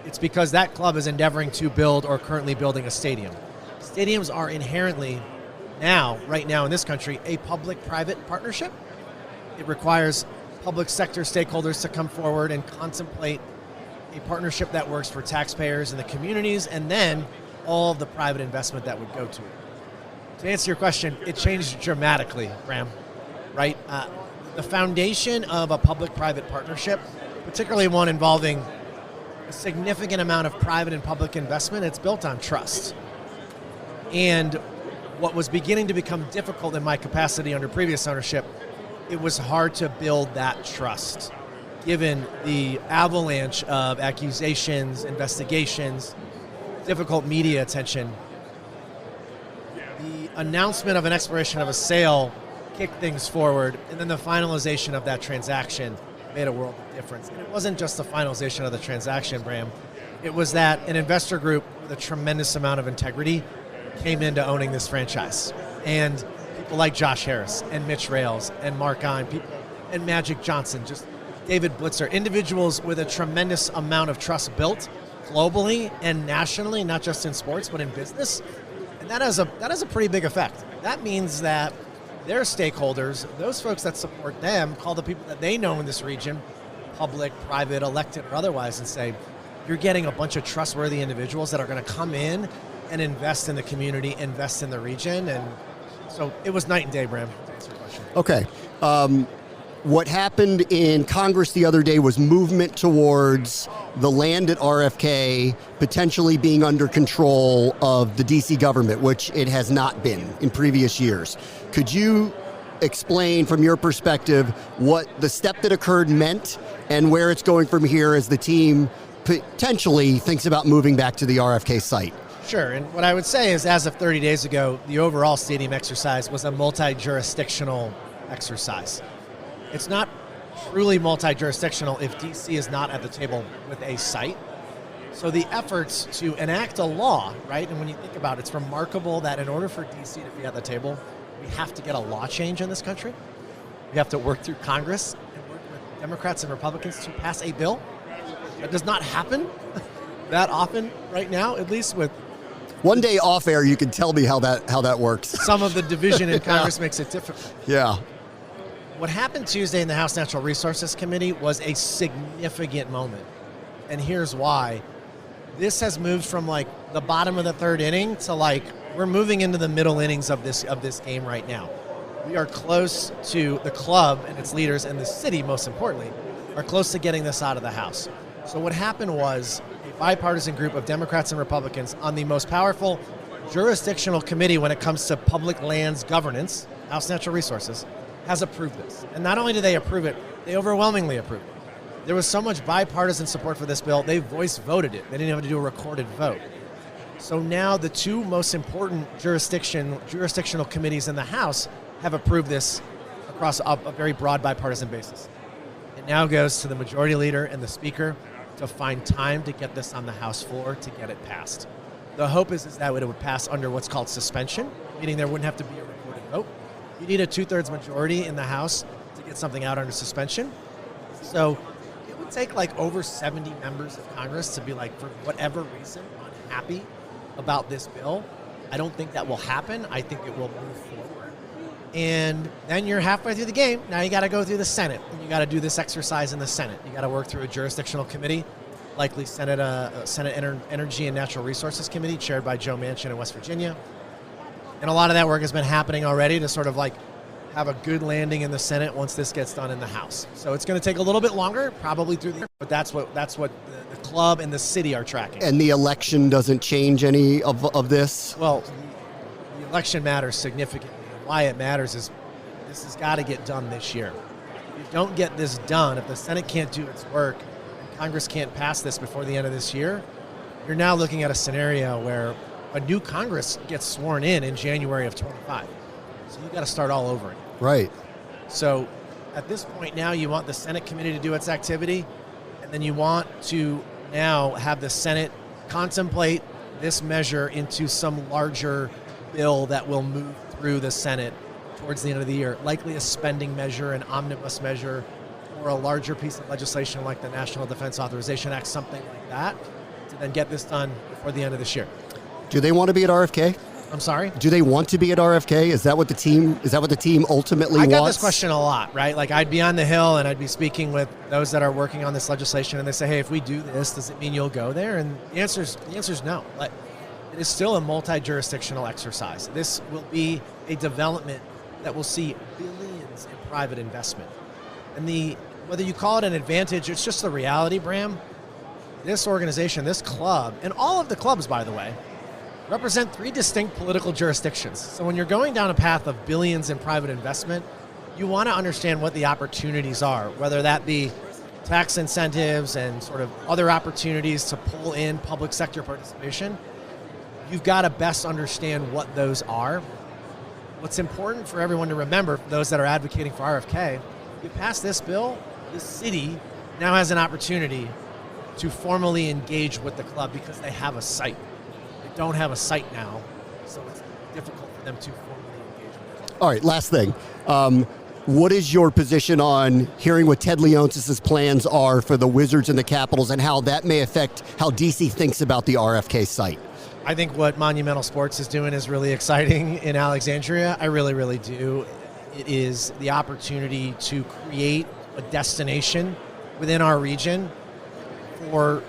it's because that club is endeavoring to build or currently building a stadium. Stadiums are inherently right now in this country, a public-private partnership. It requires public sector stakeholders to come forward and contemplate a partnership that works for taxpayers and the communities, and then all of the private investment that would go to it. To answer your question, it changed dramatically, Bram, right? The foundation of a public-private partnership, particularly one involving a significant amount of private and public investment, it's built on trust. And what was beginning to become difficult in my capacity under previous ownership, it was hard to build that trust, given the avalanche of accusations, investigations, difficult media attention. The announcement of an exploration of a sale kicked things forward, and then the finalization of that transaction made a world of difference. And it wasn't just the finalization of the transaction, Bram. It was that an investor group with a tremendous amount of integrity came into owning this franchise. And people like Josh Harris and Mitch Rales and Mark Ein, and Magic Johnson, just David Blitzer, individuals with a tremendous amount of trust built globally and nationally, not just in sports, but in business. And that has a pretty big effect. That means that their stakeholders, those folks that support them, call the people that they know in this region, public, private, elected, or otherwise, and say, you're getting a bunch of trustworthy individuals that are going to come in and invest in the community, invest in the region. And so it was night and day, Bram, to answer your question. Okay. What happened in Congress the other day was movement towards the land at RFK potentially being under control of the DC government, which it has not been in previous years. Could you explain from your perspective what the step that occurred meant and where it's going from here as the team potentially thinks about moving back to the RFK site? Sure, and what I would say is as of 30 days ago, the overall stadium exercise was a multi-jurisdictional exercise. It's not truly multi-jurisdictional if DC is not at the table with a site. So the efforts to enact a law, right, and when you think about it, it's remarkable that in order for DC to be at the table, we have to get a law change in this country. We have to work through Congress and work with Democrats and Republicans to pass a bill. That does not happen that often right now, at least with... One day off air, you can tell me how that works. Some of the division in Congress makes it difficult. Yeah. What happened Tuesday in the House Natural Resources Committee was a significant moment. And here's why. This has moved from like the bottom of the third inning to like we're moving into the middle innings of this game right now. We are close to the club and its leaders, and the city, most importantly, are close to getting this out of the House. So what happened was a bipartisan group of Democrats and Republicans on the most powerful jurisdictional committee when it comes to public lands governance, House Natural Resources, has approved this. And not only do they approve it, they overwhelmingly approve it. There was so much bipartisan support for this bill, they voice voted it. They didn't have to do a recorded vote. So now the two most important jurisdictional committees in the House have approved this across a very broad bipartisan basis. It now goes to the majority leader and the speaker to find time to get this on the House floor to get it passed. The hope is that it would pass under what's called suspension, meaning there wouldn't have to be a recorded vote. You need a 2/3 majority in the House to get something out under suspension. So it would take like over 70 members of Congress to be like, for whatever reason, unhappy about this bill. I don't think that will happen. I think it will move forward. And then you're halfway through the game. Now you got to go through the Senate, and you got to do this exercise in the Senate. You got to work through a jurisdictional committee, likely Senate Energy and Natural Resources Committee, chaired by Joe Manchin in West Virginia. And a lot of that work has been happening already to sort of like have a good landing in the Senate once this gets done in the House. So it's going to take a little bit longer, probably through the year, but that's what the club and the city are tracking. And the election doesn't change any of this? Well, the election matters significantly. Why it matters is this has got to get done this year. If you don't get this done, if the Senate can't do its work and Congress can't pass this before the end of this year, you're now looking at a scenario where a new Congress gets sworn in January of 25. So you got to start all over again. Right. So at this point now, you want the Senate committee to do its activity, and then you want to now have the Senate contemplate this measure into some larger bill that will move through the Senate towards the end of the year, likely a spending measure, an omnibus measure, or a larger piece of legislation like the National Defense Authorization Act, something like that, to then get this done before the end of this year. Do they want to be at RFK? I'm sorry? Do they want to be at RFK? Is that what the team ultimately wants? I got this question a lot, right? Like I'd be on the Hill and I'd be speaking with those that are working on this legislation, and they say, hey, if we do this, does it mean you'll go there? And the answer is no. Like, it is still a multi-jurisdictional exercise. This will be a development that will see billions in private investment. And whether you call it an advantage, it's just the reality, Bram. This organization, this club, and all of the clubs, by the way, represent three distinct political jurisdictions. So when you're going down a path of billions in private investment, you want to understand what the opportunities are, whether that be tax incentives and sort of other opportunities to pull in public sector participation. You've got to best understand what those are. What's important for everyone to remember, for those that are advocating for RFK, you pass this bill, the city now has an opportunity to formally engage with the club because they have a site. Don't have a site now, so it's difficult for them to formally engage with the club. All right, last thing. What is your position on hearing what Ted Leonsis' plans are for the Wizards and the Capitals and how that may affect how DC thinks about the RFK site? I think what Monumental Sports is doing is really exciting in Alexandria. I really, really do. It is the opportunity to create a destination within our region for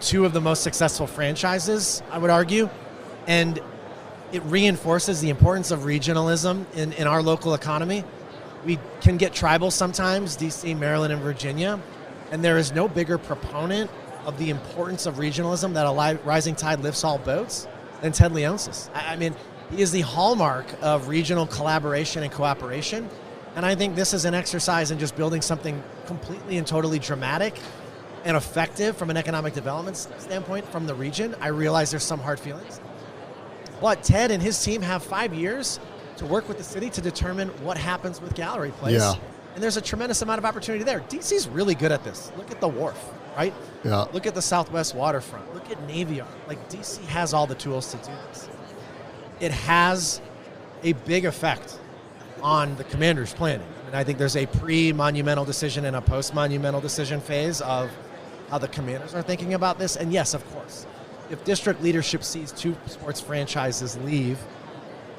two of the most successful franchises, I would argue, and it reinforces the importance of regionalism in our local economy. We can get tribal sometimes, DC, Maryland, and Virginia, And there is no bigger proponent of the importance of regionalism that a rising tide lifts all boats than Ted Leonsis. I mean, he is the hallmark of regional collaboration and cooperation. And I think this is an exercise in just building something completely and totally dramatic and effective from an economic development standpoint from the region. I realize there's some hard feelings. But Ted and his team have 5 years to work with the city to determine what happens with Gallery Place. Yeah. And there's a tremendous amount of opportunity there. DC's really good at this. Look at the wharf, right? Yeah. Look at the Southwest waterfront. Look at Navy Yard. Like, DC has all the tools to do this. It has a big effect on the Commanders' planning. And I think there's a pre-monumental decision and a post-monumental decision phase of how the Commanders are thinking about this. And yes, of course, if district leadership sees 2 sports franchises leave,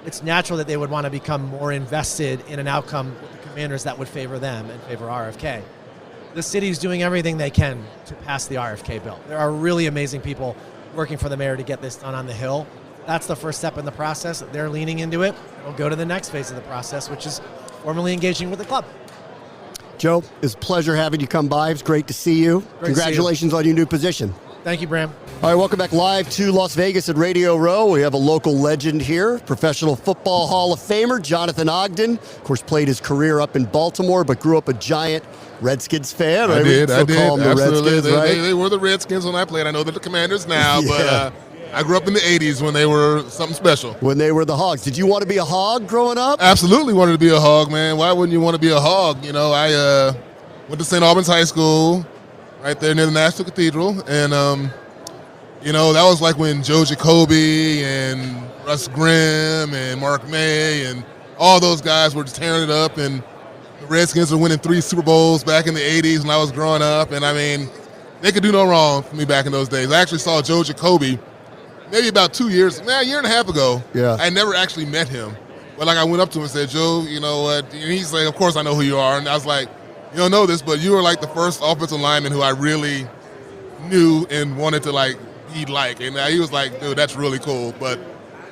it's natural that they would want to become more invested in an outcome with the Commanders that would favor them and favor RFK. The city's doing everything they can to pass the RFK bill. There are really amazing people working for the mayor to get this done on the Hill. That's the first step in the process. They're leaning into it. We'll go to the next phase of the process, which is formally engaging with the club. Joe, it's a pleasure having you come by. It's great to see you. Congratulations on your new position. Thank you, Bram. All right, welcome back live to Las Vegas at Radio Row. We have a local legend here, Professional Football Hall of Famer Jonathan Ogden. Of course, played his career up in Baltimore, but grew up a giant Redskins fan. I did. Call them the Absolutely. Redskins, right? They were the Redskins when I played. I know they're the Commanders now, but I grew up in the 80s when they were something special. When they were the Hogs. Did you want to be a Hog growing up? Absolutely wanted to be a Hog, man. Why wouldn't you want to be a Hog? You know, I went to St. Albans High School right there near the National Cathedral, and you know, that was like when Joe Jacoby and Russ Grimm and Mark May and all those guys were just tearing it up, and the Redskins were winning 3 Super Bowls back in the 80s when I was growing up, and I mean, they could do no wrong for me back in those days. I actually saw Joe Jacoby maybe about a year and a half ago. Yeah. I never actually met him, but like I went up to him and said, Joe, you know what? And he's like, of course I know who you are, and I was like, you don't know this, but you were like the first offensive lineman who I really knew and wanted to like be like, and he was like, dude, that's really cool, but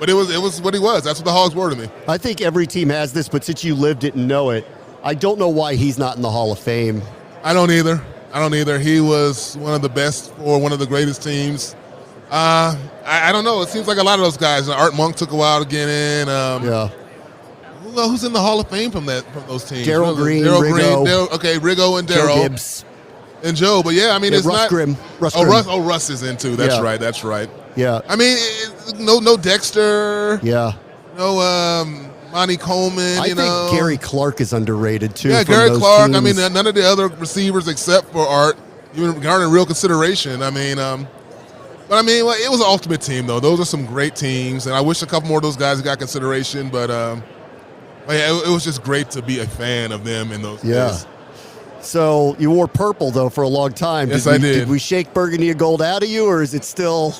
it was what he was. That's what the Hogs were to me. I think every team has this, but since you lived it and know it, I don't know why he's not in the Hall of Fame. I don't either. He was one of the best for one of the greatest teams. I don't know. It seems like a lot of those guys. Art Monk took a while to get in. Yeah. Who's in the Hall of Fame from those teams? Darryl Green, Riggo. Riggo and Darryl. Joe Gibbs. And Joe, but yeah, I mean, it's Russ not. Grimm. Russ is in too. That's right. That's right. Yeah. I mean, no Dexter. Yeah. No Monty Coleman. I think Gary Clark is underrated too. Yeah, from Gary those Clark. teams. I mean, none of the other receivers except for Art even garnered real consideration. I mean, but I mean, it was an ultimate team though. Those are some great teams, and I wish a couple more of those guys got consideration. But yeah, it was just great to be a fan of them in those days. So you wore purple though for a long time. Yes, I did. Did we shake burgundy of gold out of you, or is it still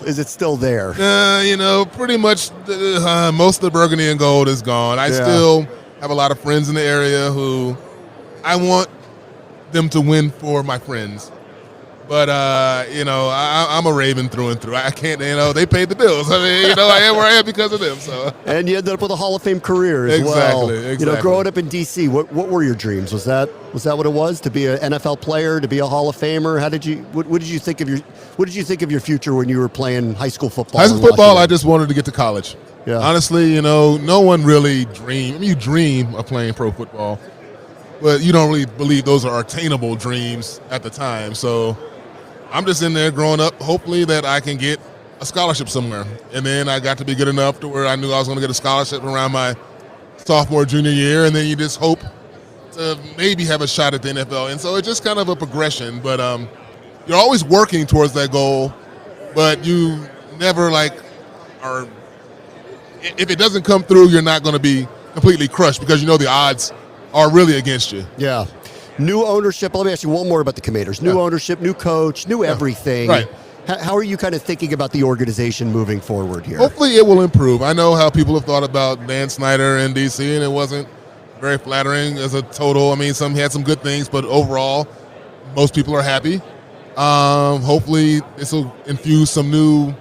there? You know, pretty much most of the burgundy and gold is gone. I still have a lot of friends in the area who I want them to win for my friends. But, you know, I'm a Raven through and through. I can't, you know, they paid the bills. I mean, you know, I am where I am because of them. So. And you ended up with a Hall of Fame career as well. Exactly. You know, growing up in D.C., what were your dreams? Was that what it was, to be an NFL player, to be a Hall of Famer? What did you think of your future when you were playing high school football? High school football, I just wanted to get to college. Yeah. Honestly, you know, no one really dreamed. I mean, you dream of playing pro football, but you don't really believe those are attainable dreams at the time. So I'm just in there growing up, hopefully that I can get a scholarship somewhere. And then I got to be good enough to where I knew I was going to get a scholarship around my sophomore, junior year, and then you just hope to maybe have a shot at the NFL. And so it's just kind of a progression. But you're always working towards that goal, but you never are – if it doesn't come through, you're not going to be completely crushed because you know the odds are really against you. Yeah. New ownership. Let me ask you one more about the Commanders. New ownership, new coach, new everything. Right. How are you kind of thinking about the organization moving forward here? Hopefully it will improve. I know how people have thought about Dan Snyder in D.C., and it wasn't very flattering as a total. I mean, he had some good things, but overall, most people are happy. Hopefully this will infuse some new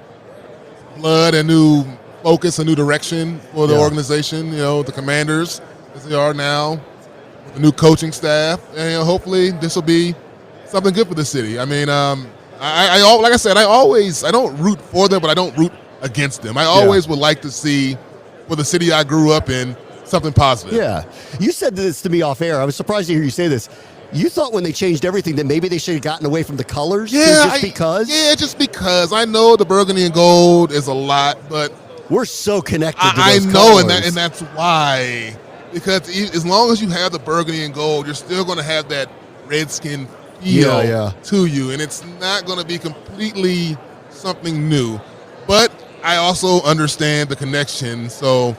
blood and new focus, a new direction for the organization, you know, the Commanders, as they are now. The new coaching staff, and hopefully this will be something good for the city. I mean, like I said, I don't root for them, but I don't root against them. I always would like to see for the city I grew up in something positive. Yeah. You said this to me off air. I was surprised to hear you say this. You thought when they changed everything that maybe they should have gotten away from the colors? Yeah. Just because? Yeah, just because. I know the burgundy and gold is a lot, but we're so connected to I those know, colors. and that's why. Because as long as you have the burgundy and gold, you're still going to have that Redskin feel to you, and it's not going to be completely something new. But I also understand the connection, so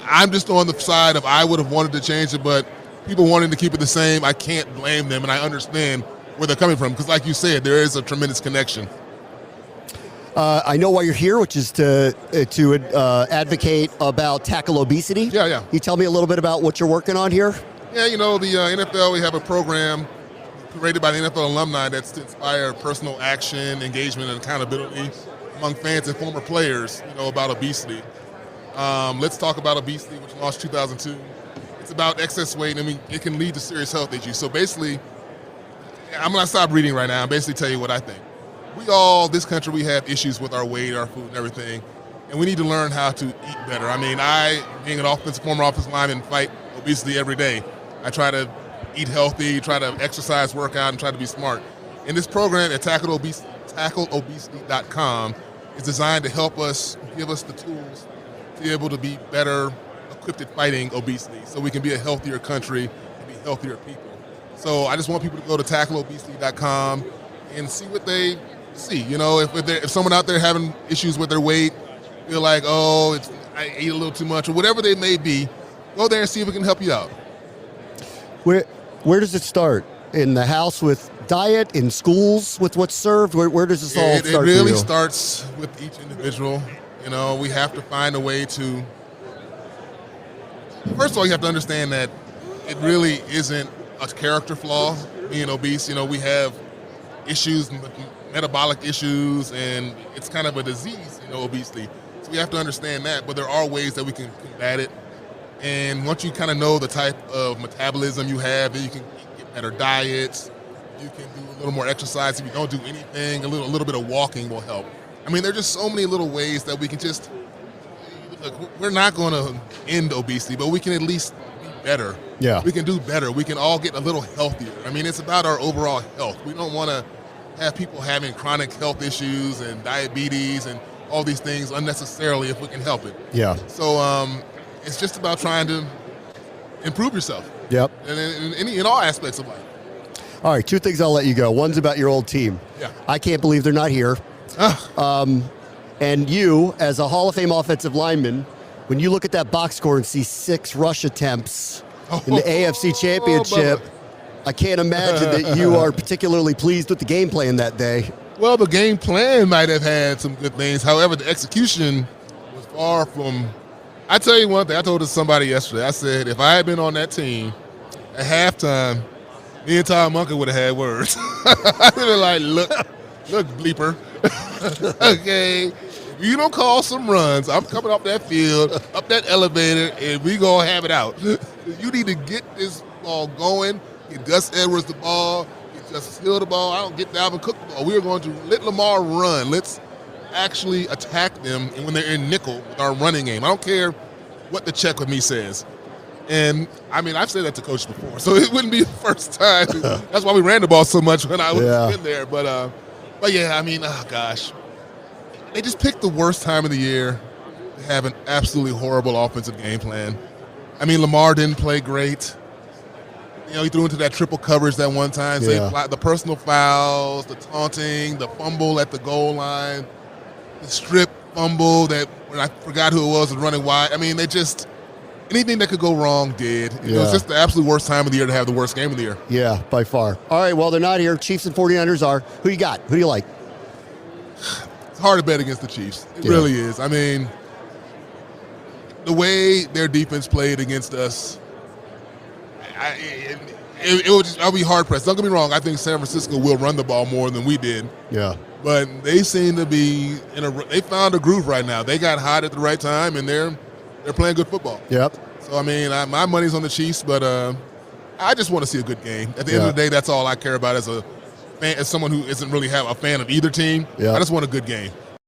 I'm just on the side of I would have wanted to change it, but people wanting to keep it the same, I can't blame them, and I understand where they're coming from because, like you said, there is a tremendous connection. I know why you're here, which is to advocate about tackle obesity. Yeah. You tell me a little bit about what you're working on here? Yeah, the NFL, we have a program created by the NFL alumni that's to inspire personal action, engagement, and accountability among fans and former players, about obesity. Let's talk about obesity, which launched 2002. It's about excess weight. I mean, it can lead to serious health issues. So basically, I'm going to stop reading right now and basically tell you what I think. This country, we have issues with our weight, our food, and everything, and we need to learn how to eat better. I mean, being an former offensive lineman, fight obesity every day. I try to eat healthy, try to exercise, work out, and try to be smart. And this program at tackleobesity.com is designed to help us, give us the tools to be able to be better equipped at fighting obesity so we can be a healthier country and be healthier people. So I just want people to go to tackleobesity.com and see what they see. If someone out there having issues with their weight, feel like, I ate a little too much, or whatever they may be, go there and see if we can help you out. Where does it start? In the house with diet, in schools with what's served? Where does this all start? It really starts with each individual. We have to find a way to. First of all, you have to understand that it really isn't a character flaw being obese. We have issues, metabolic issues, and it's kind of a disease, obesity. So we have to understand that, but there are ways that we can combat it. And once you kind of know the type of metabolism you have, then you can get better diets. You can do a little more exercise. If you don't do anything, a little bit of walking will help. I mean, there are just so many little ways that we can just, look, we're not going to end obesity, but we can at least be better. Yeah. We can do better. We can all get a little healthier. I mean, it's about our overall health. We don't want to have people having chronic health issues and diabetes and all these things unnecessarily if we can help it. Yeah. So it's just about trying to improve yourself. Yep. In all aspects of life. All right, two things I'll let you go. One's about your old team. Yeah. I can't believe they're not here. And you, as a Hall of Fame offensive lineman, when you look at that box score and see 6 rush attempts in the AFC Championship, I can't imagine that you are particularly pleased with the game plan that day. Well, the game plan might have had some good things. However, the execution was far from. I tell you one thing. I told this to somebody yesterday. I said, if I had been on that team at halftime, me and Tom Munker would have had words. I'd been like, look, bleeper. Okay, if you don't call some runs, I'm coming off that field, up that elevator, and we gonna have it out. You need to get this ball going. Get Gus Edwards the ball. Get Justice Hill the ball. I don't get Dalvin Cook the ball. We are going to let Lamar run. Let's actually attack them and when they're in nickel with our running game. I don't care what the check with me says. And, I mean, I've said that to coaches before, so it wouldn't be the first time. That's why we ran the ball so much when I was in there. But yeah, I mean, oh, gosh. They just picked the worst time of the year to have an absolutely horrible offensive game plan. I mean, Lamar didn't play great. He threw into that triple coverage that one time. So the personal fouls, the taunting, the fumble at the goal line, the strip fumble that when I forgot who it was running wide. I mean, they just anything that could go wrong did. It was just the absolute worst time of the year to have the worst game of the year. Yeah, by far. All right, well, they're not here. Chiefs and 49ers are. Who you got? Who do you like? It's hard to bet against the Chiefs. It really is. I mean, the way their defense played against us, I'll be hard pressed. Don't get me wrong. I think San Francisco will run the ball more than we did. Yeah. But they seem to be they found a groove right now. They got hot at the right time, and they're playing good football. Yep. So I mean, my money's on the Chiefs, but I just want to see a good game. At the end of the day, that's all I care about as a fan, as someone who isn't really a fan of either team, Yeah. I just want a good game.